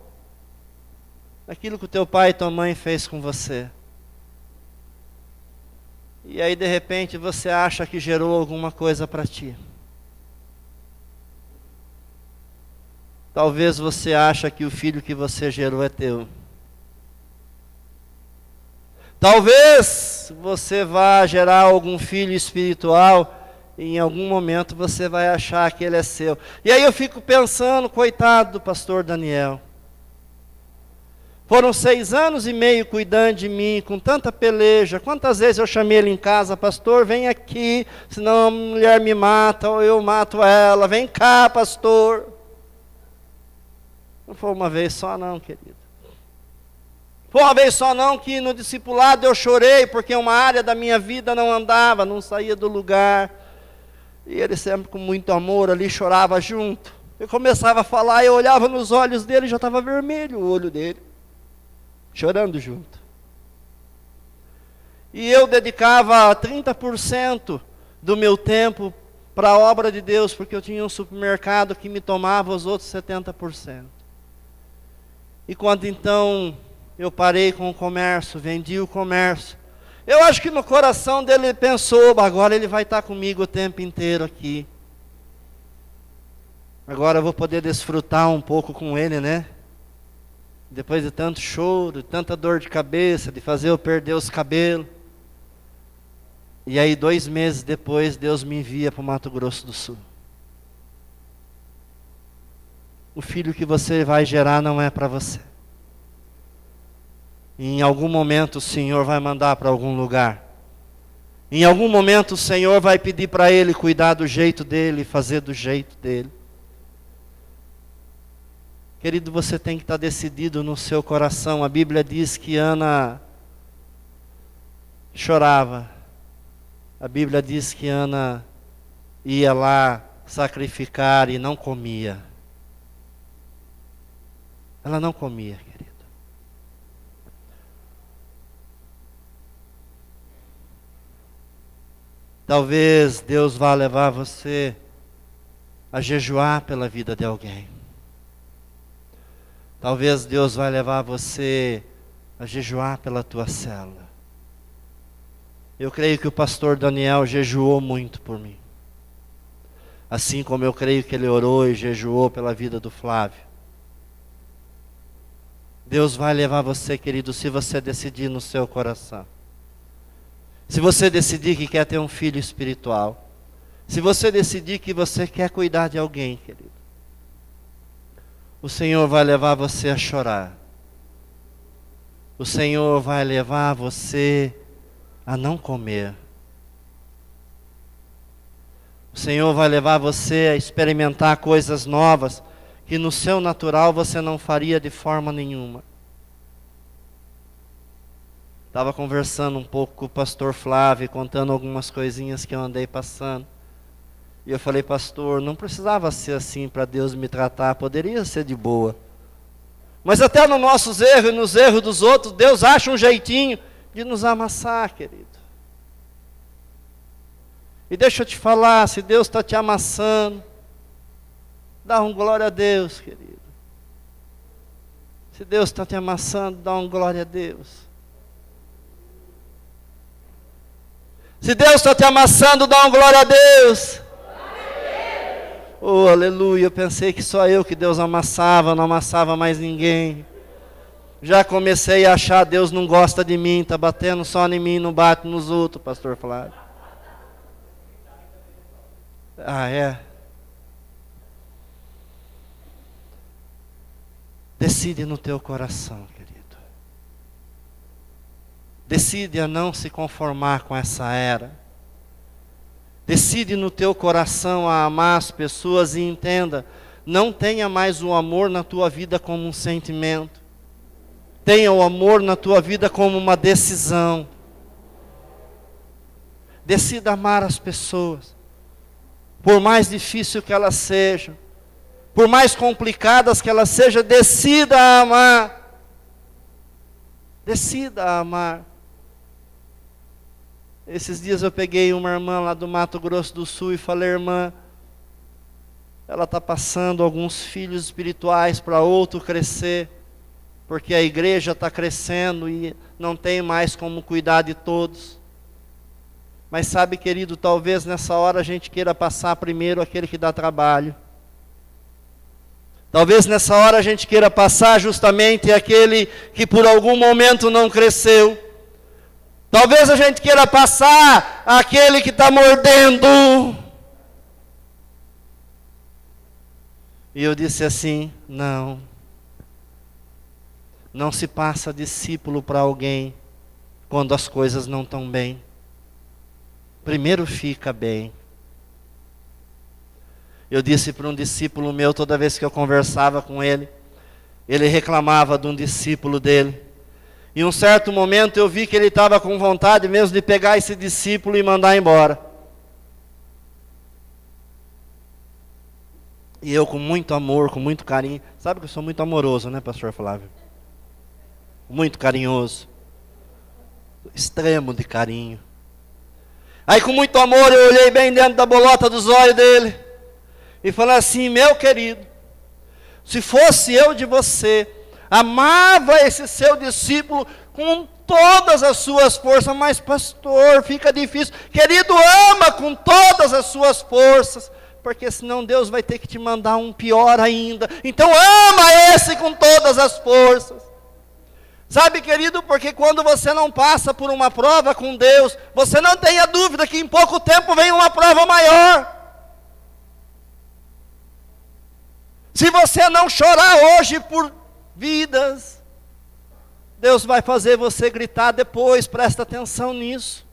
aquilo que o teu pai e tua mãe fez com você. E aí de repente você acha que gerou alguma coisa para ti. Talvez você ache que o filho que você gerou é teu. Talvez você vá gerar algum filho espiritual e em algum momento você vai achar que ele é seu. E aí eu fico pensando, coitado do pastor Daniel. Foram 6 anos e meio cuidando de mim, com tanta peleja. Quantas vezes eu chamei ele em casa, pastor, vem aqui, senão a mulher me mata ou eu mato ela. Vem cá, pastor. Não foi uma vez só não, querido. Foi uma vez só não que no discipulado eu chorei, porque uma área da minha vida não andava, não saía do lugar. E ele sempre com muito amor ali chorava junto. Eu começava a falar, eu olhava nos olhos dele, já estava vermelho o olho dele. Chorando junto. E eu dedicava 30% do meu tempo para a obra de Deus, porque eu tinha um supermercado que me tomava os outros 70%. E quando então eu parei com o comércio, vendi o comércio, eu acho que no coração dele ele pensou, agora ele vai estar comigo o tempo inteiro aqui. Agora eu vou poder desfrutar um pouco com ele, né? Depois de tanto choro, de tanta dor de cabeça, de fazer eu perder os cabelos. E aí 2 meses depois, Deus me envia para o Mato Grosso do Sul. O filho que você vai gerar não é para você. Em algum momento o Senhor vai mandar para algum lugar. Em algum momento o Senhor vai pedir para ele cuidar do jeito dele, fazer do jeito dele. Querido, você tem que estar decidido no seu coração. A Bíblia diz que Ana chorava. A Bíblia diz que Ana ia lá sacrificar e não comia. Ela não comia, querido. Talvez Deus vá levar você a jejuar pela vida de alguém. Talvez Deus vai levar você a jejuar pela tua célula. Eu creio que o pastor Daniel jejuou muito por mim. Assim como eu creio que ele orou e jejuou pela vida do Flávio. Deus vai levar você, querido, se você decidir no seu coração. Se você decidir que quer ter um filho espiritual. Se você decidir que você quer cuidar de alguém, querido. O Senhor vai levar você a chorar. O Senhor vai levar você a não comer. O Senhor vai levar você a experimentar coisas novas que no seu natural você não faria de forma nenhuma. Estava conversando um pouco com o pastor Flávio, contando algumas coisinhas que eu andei passando. E eu falei, pastor, não precisava ser assim para Deus me tratar, poderia ser de boa. Mas até nos nossos erros e nos erros dos outros, Deus acha um jeitinho de nos amassar, querido. E deixa eu te falar, se Deus está te amassando, dá um glória a Deus, querido. Se Deus está te amassando, dá um glória a Deus. Se Deus está te amassando, dá uma glória a Deus. Oh, aleluia, eu pensei que só eu que Deus amassava, não amassava mais ninguém. Já comecei a achar Deus não gosta de mim, está batendo só em mim, não bate nos outros, pastor Flávio. Ah, é? Decide no teu coração, querido. Decide a não se conformar com essa era. Decide no teu coração a amar as pessoas e entenda, não tenha mais o amor na tua vida como um sentimento. Tenha o amor na tua vida como uma decisão. Decida amar as pessoas. Por mais difícil que elas sejam, por mais complicadas que elas sejam, decida amar. Decida amar. Esses dias eu peguei uma irmã lá do Mato Grosso do Sul e falei, irmã, ela está passando alguns filhos espirituais para outro crescer, porque a igreja está crescendo e não tem mais como cuidar de todos. Mas sabe, querido, talvez nessa hora a gente queira passar primeiro aquele que dá trabalho. Talvez nessa hora a gente queira passar justamente aquele que por algum momento não cresceu. Talvez a gente queira passar aquele que está mordendo. E eu disse assim, não. Não se passa discípulo para alguém quando as coisas não estão bem. Primeiro fica bem. Eu disse para um discípulo meu, toda vez que eu conversava com ele, ele reclamava de um discípulo dele. Em um certo momento eu vi que ele estava com vontade mesmo de pegar esse discípulo e mandar embora. E eu com muito amor, com muito carinho. Sabe que eu sou muito amoroso, né, pastor Flávio? Muito carinhoso. Extremo de carinho. Aí com muito amor eu olhei bem dentro da bolota dos olhos dele. E falei assim, meu querido, se fosse eu de você, amava esse seu discípulo com todas as suas forças, mas pastor, fica difícil. Querido, ama com todas as suas forças, porque senão Deus vai ter que te mandar um pior ainda. Então ama esse com todas as forças. Sabe, querido, porque quando você não passa por uma prova com Deus, você não tenha dúvida que em pouco tempo vem uma prova maior. Se você não chorar hoje por vidas, Deus vai fazer você gritar depois, presta atenção nisso.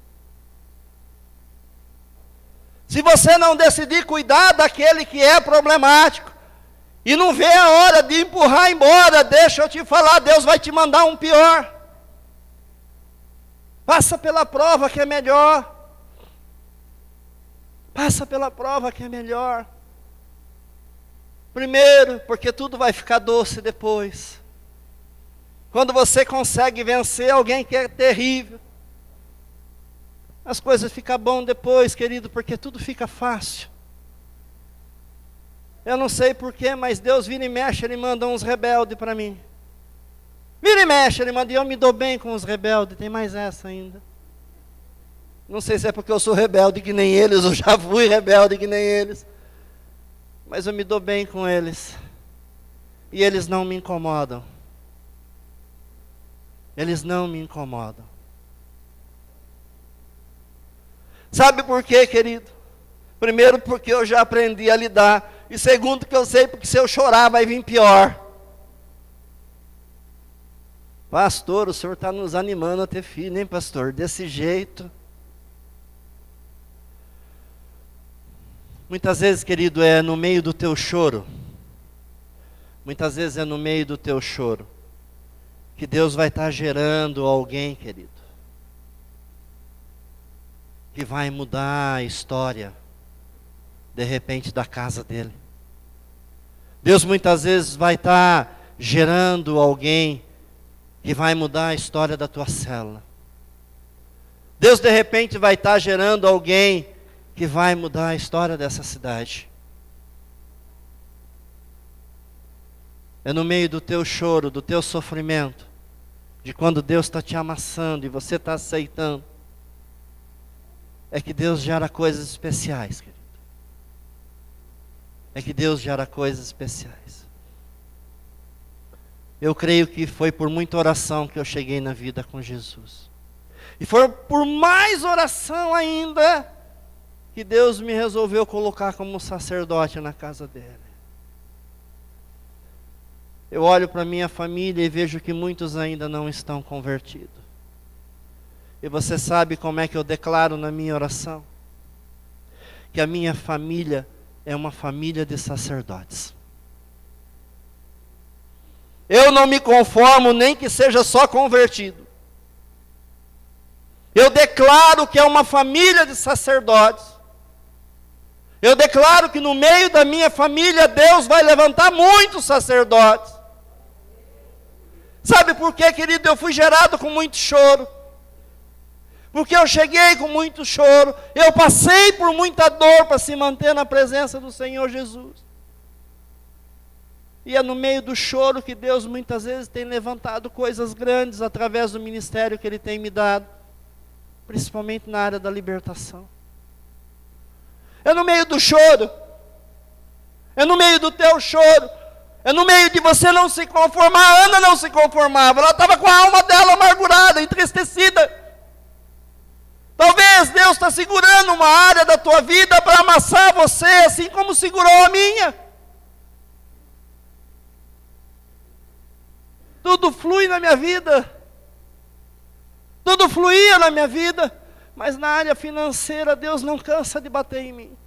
Se você não decidir cuidar daquele que é problemático, e não vê a hora de empurrar embora, deixa eu te falar, Deus vai te mandar um pior. Passa pela prova que é melhor. Passa pela prova que é melhor. Primeiro, porque tudo vai ficar doce depois. Quando você consegue vencer alguém que é terrível, as coisas ficam bom depois, querido, porque tudo fica fácil. Eu não sei porquê, mas Deus vira e mexe, Ele manda uns rebeldes para mim. Vira e mexe, Ele manda, e eu me dou bem com os rebeldes, tem mais essa ainda. Não sei se é porque eu sou rebelde que nem eles, ou já fui rebelde que nem eles. Mas eu me dou bem com eles. E eles não me incomodam. Eles não me incomodam. Sabe por quê, querido? Primeiro, porque eu já aprendi a lidar. E segundo, que eu sei, porque se eu chorar vai vir pior. Pastor, o senhor está nos animando a ter filho, hein, pastor? Desse jeito. Muitas vezes, querido, é no meio do teu choro. Muitas vezes é no meio do teu choro que Deus vai estar gerando alguém, querido, que vai mudar a história, de repente, da casa dele. Deus muitas vezes vai estar gerando alguém que vai mudar a história da tua célula. Deus de repente vai estar gerando alguém que vai mudar a história dessa cidade. É no meio do teu choro, do teu sofrimento, de quando Deus está te amassando e você está aceitando, é que Deus gera coisas especiais, querido. É que Deus gera coisas especiais. Eu creio que foi por muita oração que eu cheguei na vida com Jesus. E foi por mais oração ainda que Deus me resolveu colocar como sacerdote na casa dele. Eu olho para minha família e vejo que muitos ainda não estão convertidos. E você sabe como é que eu declaro na minha oração? Que a minha família é uma família de sacerdotes. Eu não me conformo nem que seja só convertido. Eu declaro que é uma família de sacerdotes. Eu declaro que no meio da minha família Deus vai levantar muitos sacerdotes. Sabe por quê, querido? Eu fui gerado com muito choro. Porque eu cheguei com muito choro. Eu passei por muita dor para se manter na presença do Senhor Jesus. E é no meio do choro que Deus muitas vezes tem levantado coisas grandes através do ministério que Ele tem me dado. Principalmente na área da libertação. É no meio do choro. É no meio do teu choro. É no meio de você não se conformar. A Ana não se conformava. Ela estava com a alma dela amargurada, entristecida. Talvez Deus está segurando uma área da tua vida para amassar você, assim como segurou a minha. Tudo flui na minha vida. Tudo fluía na minha vida. Mas na área financeira, Deus não cansa de bater em mim.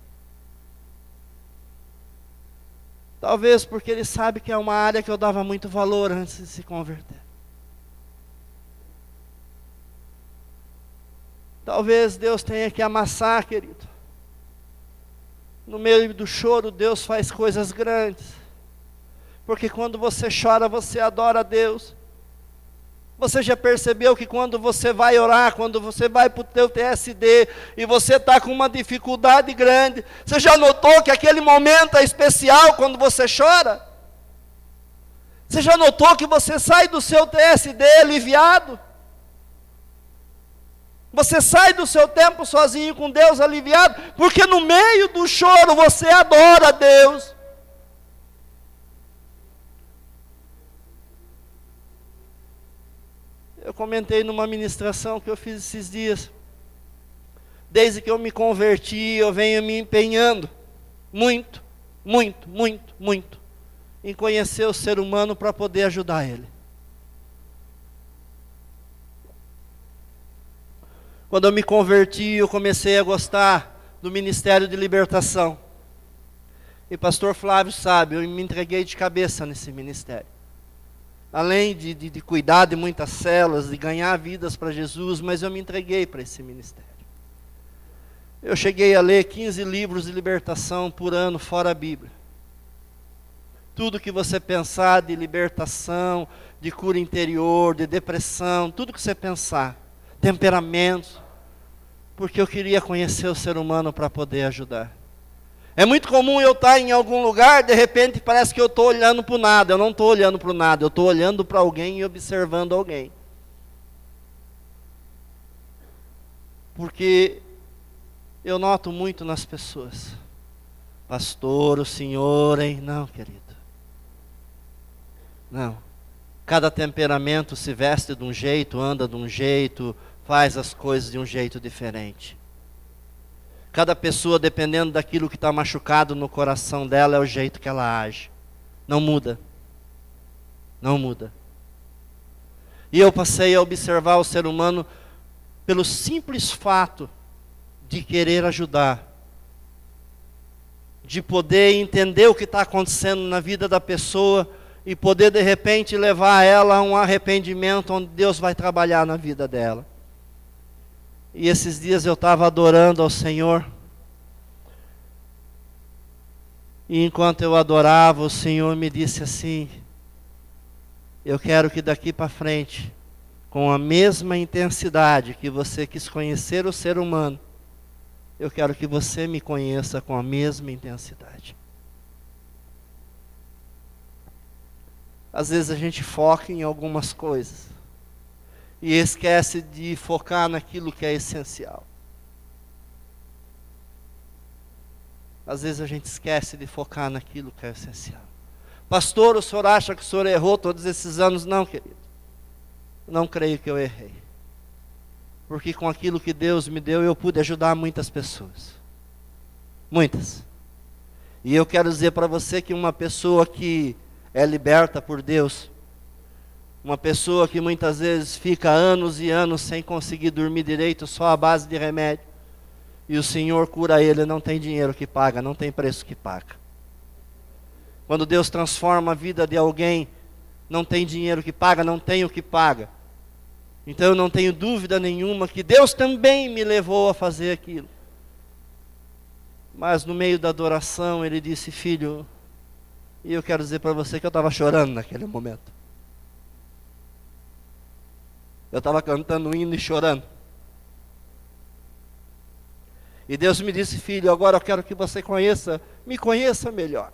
Talvez porque Ele sabe que é uma área que eu dava muito valor antes de se converter. Talvez Deus tenha que amassar, querido. No meio do choro, Deus faz coisas grandes. Porque quando você chora, você adora a Deus. Você já percebeu que quando você vai orar, quando você vai para o teu TSD, e você está com uma dificuldade grande, você já notou que aquele momento é especial quando você chora? Você já notou que você sai do seu TSD aliviado? Você sai do seu tempo sozinho com Deus aliviado, porque no meio do choro você adora a Deus. Eu comentei numa ministração que eu fiz esses dias. Desde que eu me converti, eu venho me empenhando muito, muito, muito, muito em conhecer o ser humano para poder ajudar ele. Quando eu me converti, eu comecei a gostar do Ministério de Libertação. E pastor Flávio sabe, eu me entreguei de cabeça nesse ministério. Além de cuidar de muitas células, de ganhar vidas para Jesus, mas eu me entreguei para esse ministério. Eu cheguei a ler 15 livros de libertação por ano, fora a Bíblia. Tudo que você pensar de libertação, de cura interior, de depressão, tudo que você pensar, temperamentos, porque eu queria conhecer o ser humano para poder ajudar. É muito comum eu estar em algum lugar, de repente parece que eu estou olhando para o nada. Eu não estou olhando para o nada, eu estou olhando para alguém e observando alguém. Porque eu noto muito nas pessoas. Pastor, o senhor, hein? Não, querido. Não. Cada temperamento se veste de um jeito, anda de um jeito, faz as coisas de um jeito diferente. Cada pessoa, dependendo daquilo que está machucado no coração dela, é o jeito que ela age. Não muda. Não muda. E eu passei a observar o ser humano pelo simples fato de querer ajudar. De poder entender o que está acontecendo na vida da pessoa e poder de repente levar ela a um arrependimento onde Deus vai trabalhar na vida dela. E esses dias eu estava adorando ao Senhor. E enquanto eu adorava, o Senhor me disse assim: eu quero que daqui para frente, com a mesma intensidade que você quis conhecer o ser humano, eu quero que você me conheça com a mesma intensidade. Às vezes a gente foca em algumas coisas e esquece de focar naquilo que é essencial. às vezes a gente esquece de focar naquilo que é essencial. Pastor, o senhor acha que o senhor errou todos esses anos? Não, querido. Não creio que eu errei. Porque com aquilo que Deus me deu, eu pude ajudar muitas pessoas. Muitas. E eu quero dizer para você que uma pessoa que é liberta por Deus, uma pessoa que muitas vezes fica anos e anos sem conseguir dormir direito, só à base de remédio, e o Senhor cura ele, não tem dinheiro que paga, não tem preço que paga. Quando Deus transforma a vida de alguém, não tem dinheiro que paga, não tem o que paga. Então eu não tenho dúvida nenhuma que Deus também me levou a fazer aquilo. Mas no meio da adoração ele disse, filho, e eu quero dizer para você que eu estava chorando naquele momento. Eu estava cantando um hino e chorando. E Deus me disse, filho, agora eu quero que você me conheça melhor.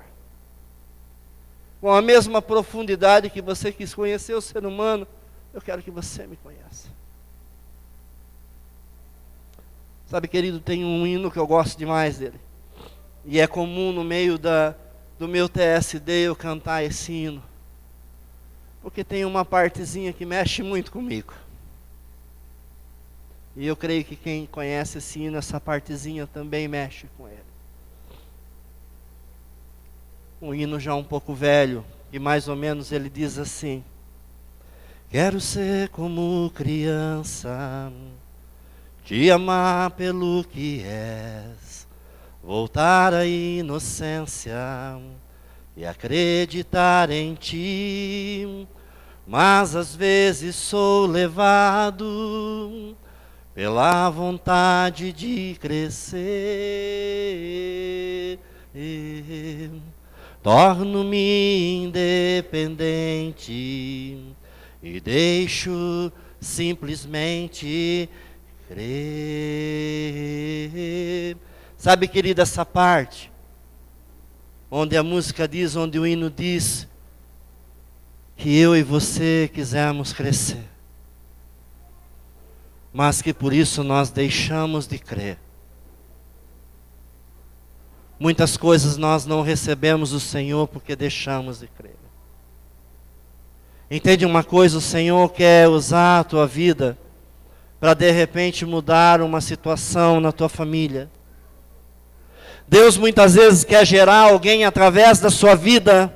Com a mesma profundidade que você quis conhecer o ser humano, eu quero que você me conheça. Sabe, querido, tem um hino que eu gosto demais dele. E é comum no meio do meu TSD eu cantar esse hino. Porque tem uma partezinha que mexe muito comigo. E eu creio que quem conhece esse hino, essa partezinha também mexe com ele. Um hino já um pouco velho, e mais ou menos ele diz assim: quero ser como criança, te amar pelo que és, voltar à inocência e acreditar em ti, mas às vezes sou levado pela vontade de crescer. Torno-me independente e deixo simplesmente crer. Sabe, querida, essa parte onde a música diz, onde o hino diz que eu e você quisermos crescer, mas que por isso nós deixamos de crer. Muitas coisas nós não recebemos do Senhor porque deixamos de crer. Entende uma coisa? O Senhor quer usar a tua vida para de repente mudar uma situação na tua família. Deus muitas vezes quer gerar alguém através da sua vida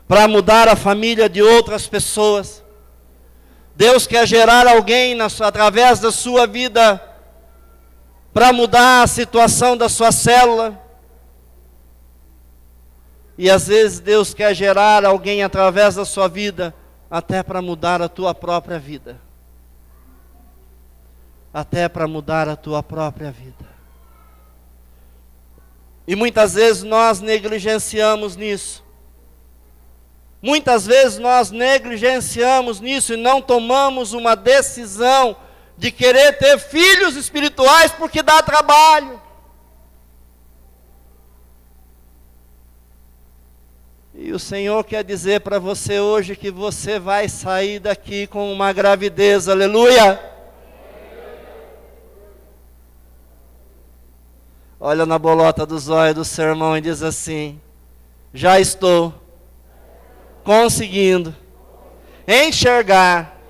para mudar a família de outras pessoas. Deus quer gerar alguém através da sua vida para mudar a situação da sua célula. E às vezes Deus quer gerar alguém através da sua vida, até para mudar a tua própria vida. Até para mudar a tua própria vida. E muitas vezes nós negligenciamos nisso. Muitas vezes nós negligenciamos nisso e não tomamos uma decisão de querer ter filhos espirituais porque dá trabalho. E o Senhor quer dizer para você hoje que você vai sair daqui com uma gravidez, aleluia. Olha na bolota dos olhos do seu irmão e diz assim: já estou conseguindo enxergar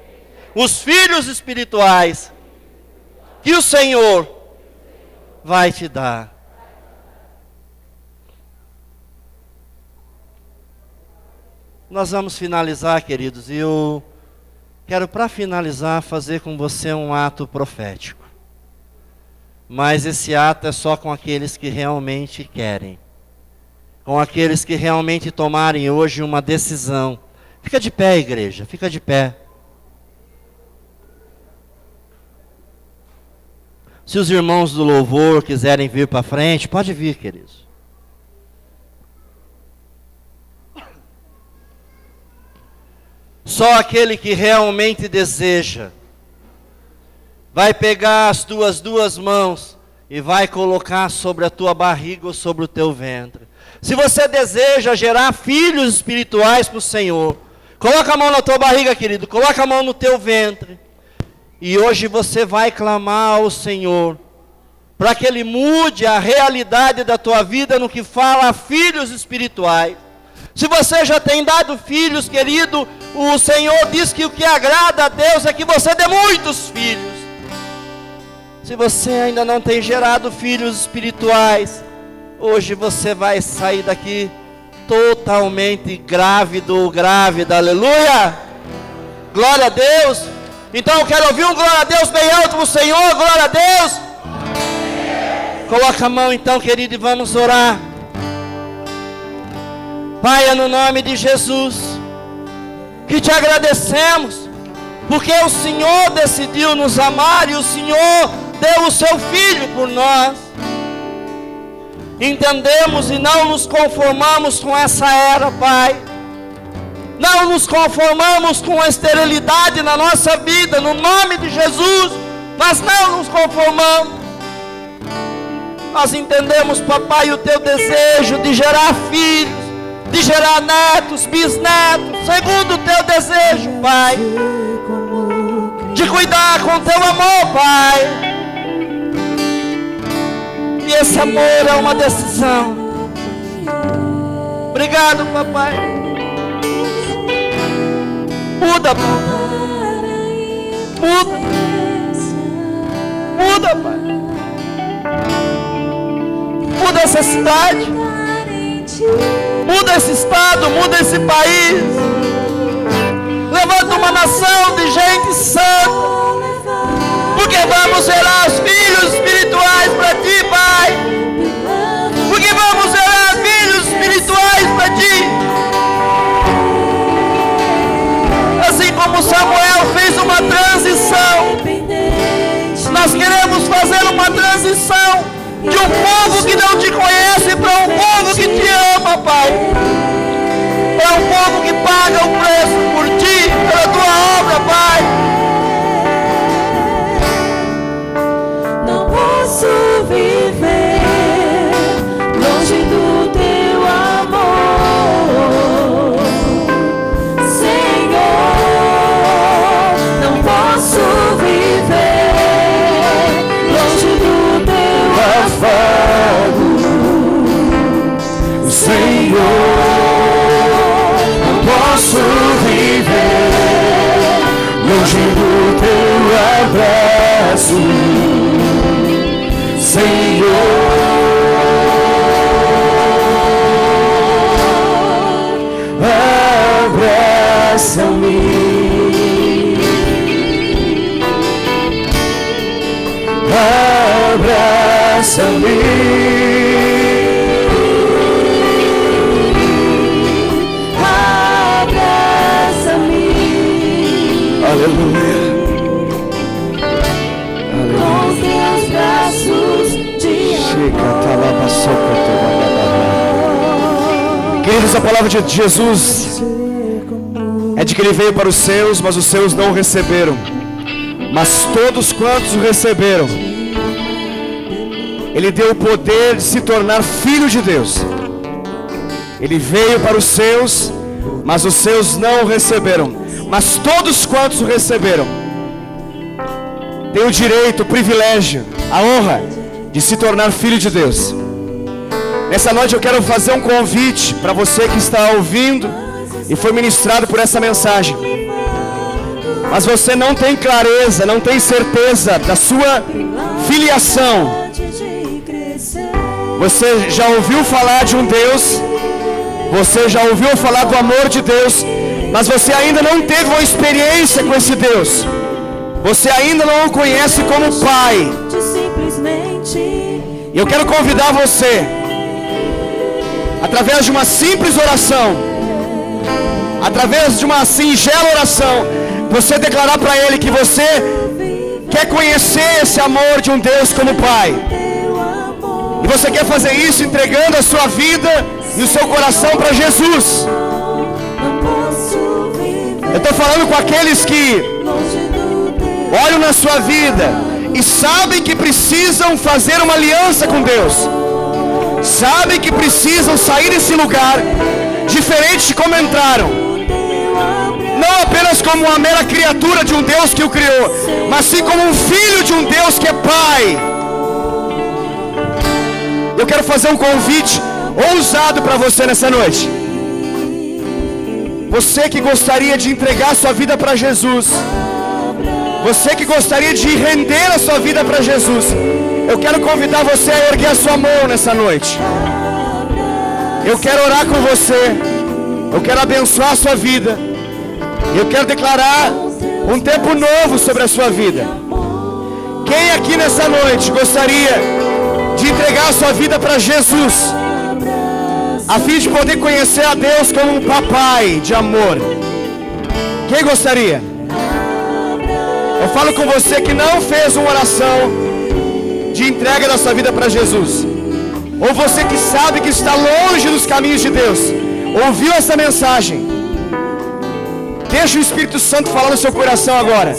os filhos espirituais que o Senhor vai te dar. Nós vamos finalizar, queridos, e eu quero, para finalizar, fazer com você um ato profético. Mas esse ato é só com aqueles que realmente querem. Com aqueles que realmente tomarem hoje uma decisão. Fica de pé, igreja, fica de pé. Se os irmãos do louvor quiserem vir para frente, pode vir, queridos. Só aquele que realmente deseja vai pegar as tuas duas mãos e vai colocar sobre a tua barriga ou sobre o teu ventre. Se você deseja gerar filhos espirituais para o Senhor, coloca a mão na tua barriga, querido, coloca a mão no teu ventre. E hoje você vai clamar ao Senhor para que Ele mude a realidade da tua vida no que fala a filhos espirituais. Se você já tem dado filhos, querido, o Senhor diz que o que agrada a Deus é que você dê muitos filhos. Se você ainda não tem gerado filhos espirituais, hoje você vai sair daqui totalmente grávido ou grávida, aleluia! Glória a Deus! Então eu quero ouvir um glória a Deus bem alto para o Senhor, glória a Deus! Coloca a mão então, querido, e vamos orar. Pai, é no nome de Jesus que te agradecemos, porque o Senhor decidiu nos amar e o Senhor deu o seu Filho por nós. Entendemos e não nos conformamos com essa era, Pai. Não nos conformamos com a esterilidade na nossa vida, no nome de Jesus. Nós não nos conformamos. Nós entendemos, papai, o teu desejo de gerar filhos, de gerar netos, bisnetos, segundo o teu desejo, Pai. De cuidar com o teu amor, Pai. E esse amor é uma decisão. Obrigado, papai. Muda, Pai. Muda. Muda, Pai. Muda essa cidade. Muda esse estado, muda esse país. Levanta uma nação de gente santa. Porque vamos gerar os filhos espirituais para ti, Pai. Porque vamos gerar filhos espirituais para ti. Assim como Samuel fez uma transição, nós queremos fazer uma transição de um povo que não te conhece para um povo que te ama, Pai. Para um povo que paga o preço por ti, pela tua obra, Pai. Não posso viver longe do teu amor, Senhor. Não posso viver longe do teu afago, Senhor. Não posso viver longe do teu abraço, Senhor. Abraça-me, abraça-me, abraça-me, aleluia. Com os teus braços de amor. Queridos, a palavra de Jesus é de que Ele veio para os seus, mas os seus não o receberam. Mas todos quantos o receberam, Ele deu o poder de se tornar filho de Deus. Ele veio para os seus, mas os seus não o receberam. Mas todos quantos o receberam, têm o direito, o privilégio, a honra de se tornar filho de Deus. Nessa noite eu quero fazer um convite para você que está ouvindo e foi ministrado por essa mensagem, mas você não tem clareza, não tem certeza da sua filiação. Você já ouviu falar de um Deus, você já ouviu falar do amor de Deus, mas você ainda não teve uma experiência com esse Deus. Você ainda não o conhece como Pai. E eu quero convidar você, através de uma simples oração, através de uma singela oração, você declarar para Ele que você quer conhecer esse amor de um Deus como Pai. E você quer fazer isso entregando a sua vida e o seu coração para Jesus. Eu estou falando com aqueles que olham na sua vida e sabem que precisam fazer uma aliança com Deus. Sabem que precisam sair desse lugar diferente de como entraram. Não apenas como uma mera criatura de um Deus que o criou, mas sim como um filho de um Deus que é Pai. Eu quero fazer um convite ousado para você nessa noite. Você que gostaria de entregar sua vida para Jesus, você que gostaria de render a sua vida para Jesus, eu quero convidar você a erguer a sua mão nessa noite. Eu quero orar com você, eu quero abençoar a sua vida, eu quero declarar um tempo novo sobre a sua vida. Quem aqui nessa noite gostaria de entregar a sua vida para Jesus, a fim de poder conhecer a Deus como um papai de amor? Quem gostaria? Eu falo com você que não fez uma oração de entrega da sua vida para Jesus, ou você que sabe que está longe dos caminhos de Deus, ouviu essa mensagem, deixa o Espírito Santo falar no seu coração agora.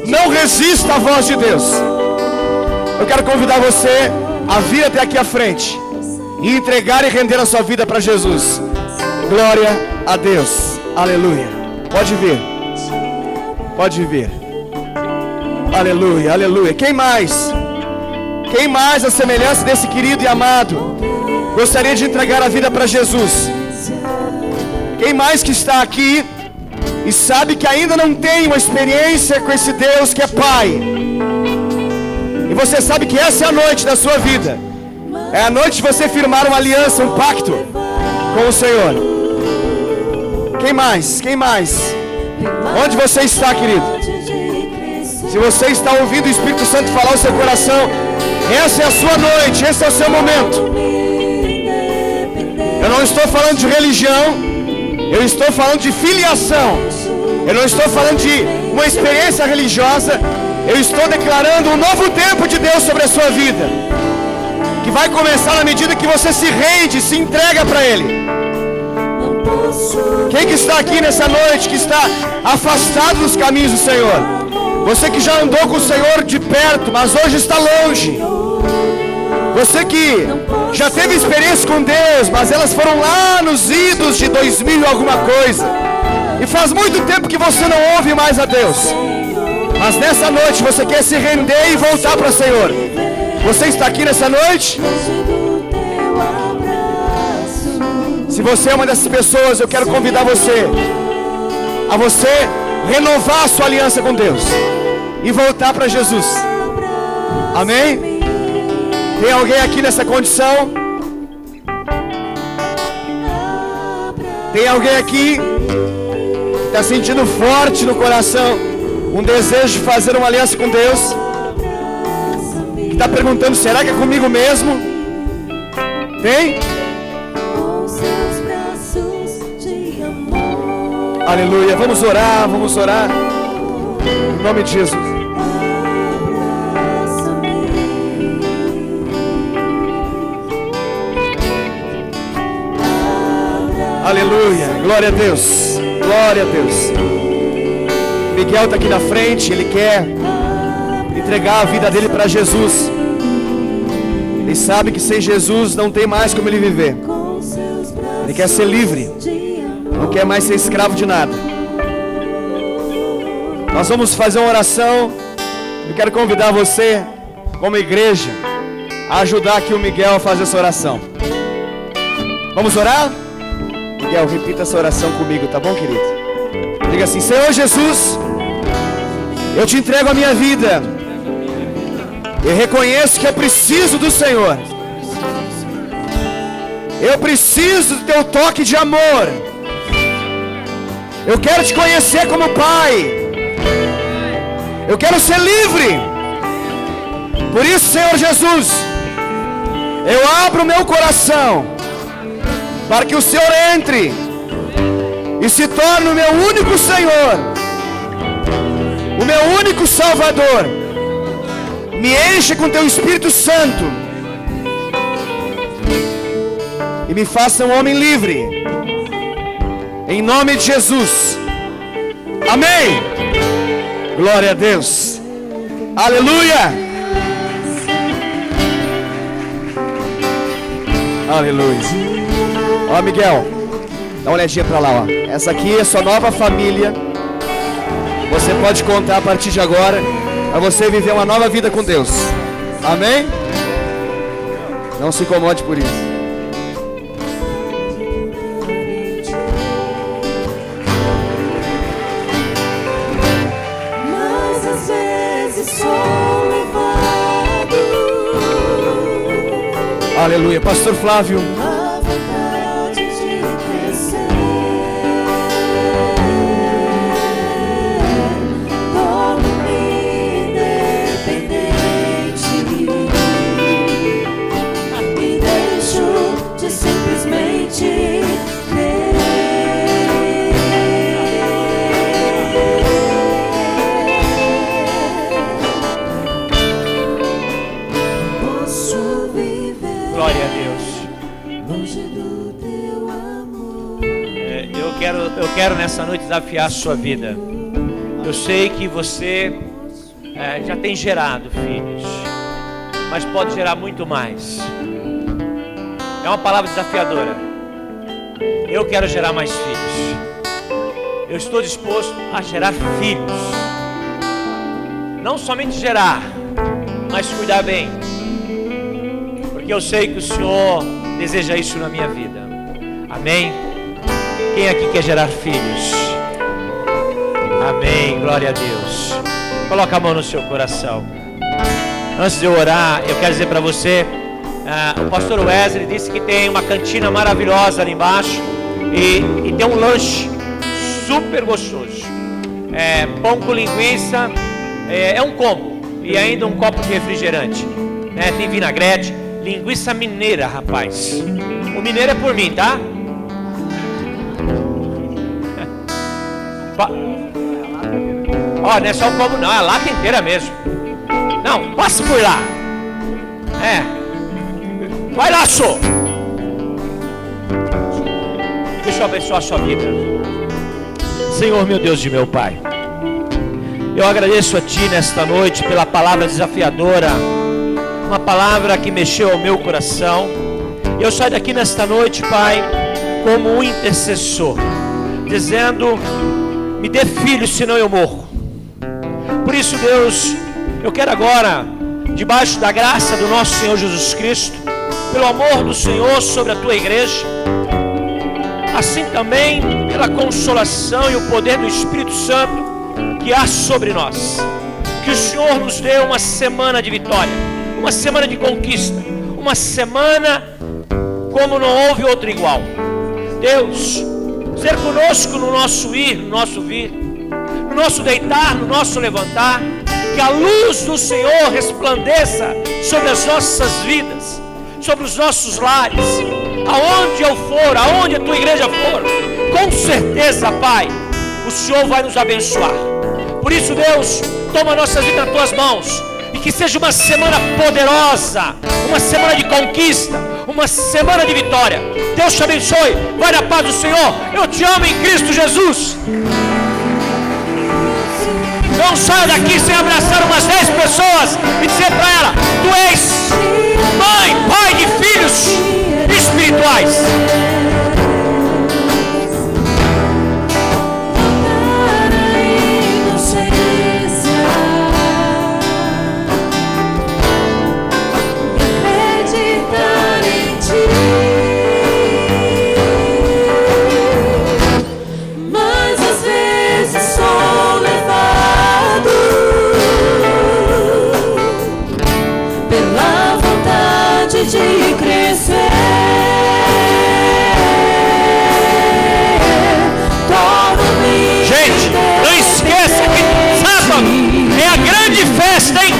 Não resista à voz de Deus. Eu quero convidar você a vir até aqui à frente e entregar e render a sua vida para Jesus. Glória a Deus. Aleluia. Pode vir. Pode vir. Aleluia, aleluia. Quem mais? Quem mais, a semelhança desse querido e amado, gostaria de entregar a vida para Jesus? Quem mais que está aqui e sabe que ainda não tem uma experiência com esse Deus que é Pai? E você sabe que essa é a noite da sua vida. É a noite de você firmar uma aliança, um pacto com o Senhor. Quem mais? Quem mais? Onde você está, querido? Se você está ouvindo o Espírito Santo falar ao seu coração, essa é a sua noite, esse é o seu momento. Eu não estou falando de religião, eu estou falando de filiação. Eu não estou falando de uma experiência religiosa. Eu estou declarando um novo tempo de Deus sobre a sua vida, que vai começar na medida que você se rende, se entrega para Ele. Quem que está aqui nessa noite, que está afastado dos caminhos do Senhor? Você que já andou com o Senhor de perto, mas hoje está longe. Você que já teve experiência com Deus, mas elas foram lá nos idos de 2000 e alguma coisa. E faz muito tempo que você não ouve mais a Deus. Mas nessa noite você quer se render e voltar para o Senhor. Você está aqui nessa noite? Se você é uma dessas pessoas, eu quero convidar você a você renovar a sua aliança com Deus e voltar para Jesus. Amém? Tem alguém aqui nessa condição? Tem alguém aqui que está sentindo forte no coração um desejo de fazer uma aliança com Deus? Que está perguntando, será que é comigo mesmo? Tem? Aleluia, vamos orar, vamos orar. Em nome de Jesus. Aleluia, glória a Deus, glória a Deus. Miguel está aqui na frente, ele quer entregar a vida dele para Jesus. Ele sabe que sem Jesus não tem mais como ele viver. Ele quer ser livre, não quer mais ser escravo de nada. Nós vamos fazer uma oração. Eu quero convidar você, como igreja, a ajudar aqui o Miguel a fazer essa oração. Vamos orar? Miguel, repita essa oração comigo, tá bom, querido? Diga assim: Senhor Jesus, eu te entrego a minha vida. Eu reconheço que eu preciso do Senhor. Eu preciso do teu toque de amor. Eu quero te conhecer como Pai. Eu quero ser livre. Por isso, Senhor Jesus, eu abro o meu coração para que o Senhor entre e se torne o meu único Senhor, o meu único Salvador. Me enche com teu Espírito Santo e me faça um homem livre, em nome de Jesus. Amém. Glória a Deus. Aleluia. Aleluia. Ó, Miguel, dá uma olhadinha pra lá, ó. Essa aqui é sua nova família. Você pode contar a partir de agora para você viver uma nova vida com Deus. Amém? Não se incomode por isso. Mas às vezes sou levado. Aleluia. Pastor Flávio. A vontade de crescer. Torno-me independente. E deixo de simplesmente posso viver Glória a Deus. longe do teu amor. Eu quero nessa noite desafiar a sua vida. Eu sei que você já tem gerado filhos, mas pode gerar muito mais. É uma palavra desafiadora. Eu quero gerar mais filhos. Eu estou disposto a gerar filhos. Não somente gerar, mas cuidar bem. Porque eu sei que o Senhor deseja isso na minha vida. Amém? Quem aqui quer gerar filhos? Amém, glória a Deus. Coloca a mão no seu coração. Antes de eu orar, eu quero dizer para você, o pastor Wesley disse que tem uma cantina maravilhosa ali embaixo e tem um lanche super gostoso. Pão com linguiça, é um combo e ainda um copo de refrigerante. Tem vinagrete, linguiça mineira, rapaz. O mineiro é por mim, tá? Ó, não é só o combo não, é a lata inteira mesmo. Não, passe por lá. Vai lá, só. Deixa eu abençoar a sua vida. Senhor, meu Deus e meu Pai, eu agradeço a Ti nesta noite pela palavra desafiadora, uma palavra que mexeu ao meu coração. Eu saio daqui nesta noite, Pai, como um intercessor, dizendo: me dê filhos, senão eu morro. Por isso, Deus, eu quero agora, debaixo da graça do nosso Senhor Jesus Cristo, pelo amor do Senhor sobre a Tua igreja, assim também pela consolação e o poder do Espírito Santo que há sobre nós, que o Senhor nos dê uma semana de vitória, uma semana de conquista, uma semana como não houve outra igual. Deus, ser conosco no nosso ir, no nosso vir, no nosso deitar, no nosso levantar, que a luz do Senhor resplandeça sobre as nossas vidas, sobre os nossos lares, aonde eu for, aonde a Tua igreja for, com certeza, Pai, o Senhor vai nos abençoar. Por isso, Deus, toma nossas vidas nas Tuas mãos, e que seja uma semana poderosa, uma semana de conquista, uma semana de vitória. Deus te abençoe, vai na paz do Senhor. Eu te amo em Cristo Jesus. Não saia daqui sem abraçar umas 10 pessoas e dizer para ela: tu és mãe, pai de filhos espirituais. De crescer, torno-me. Gente, não esqueça que sábado é a grande festa, hein?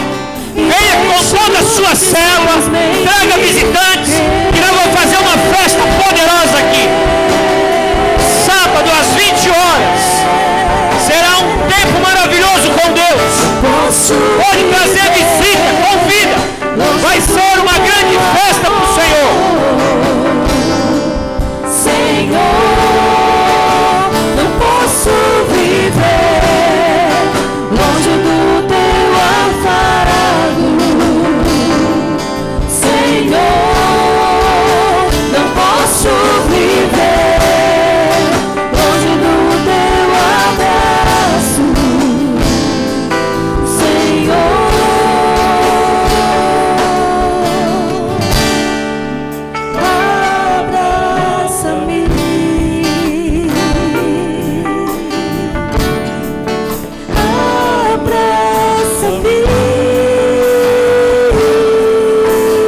Venha com toda a sua célula, traga visitante.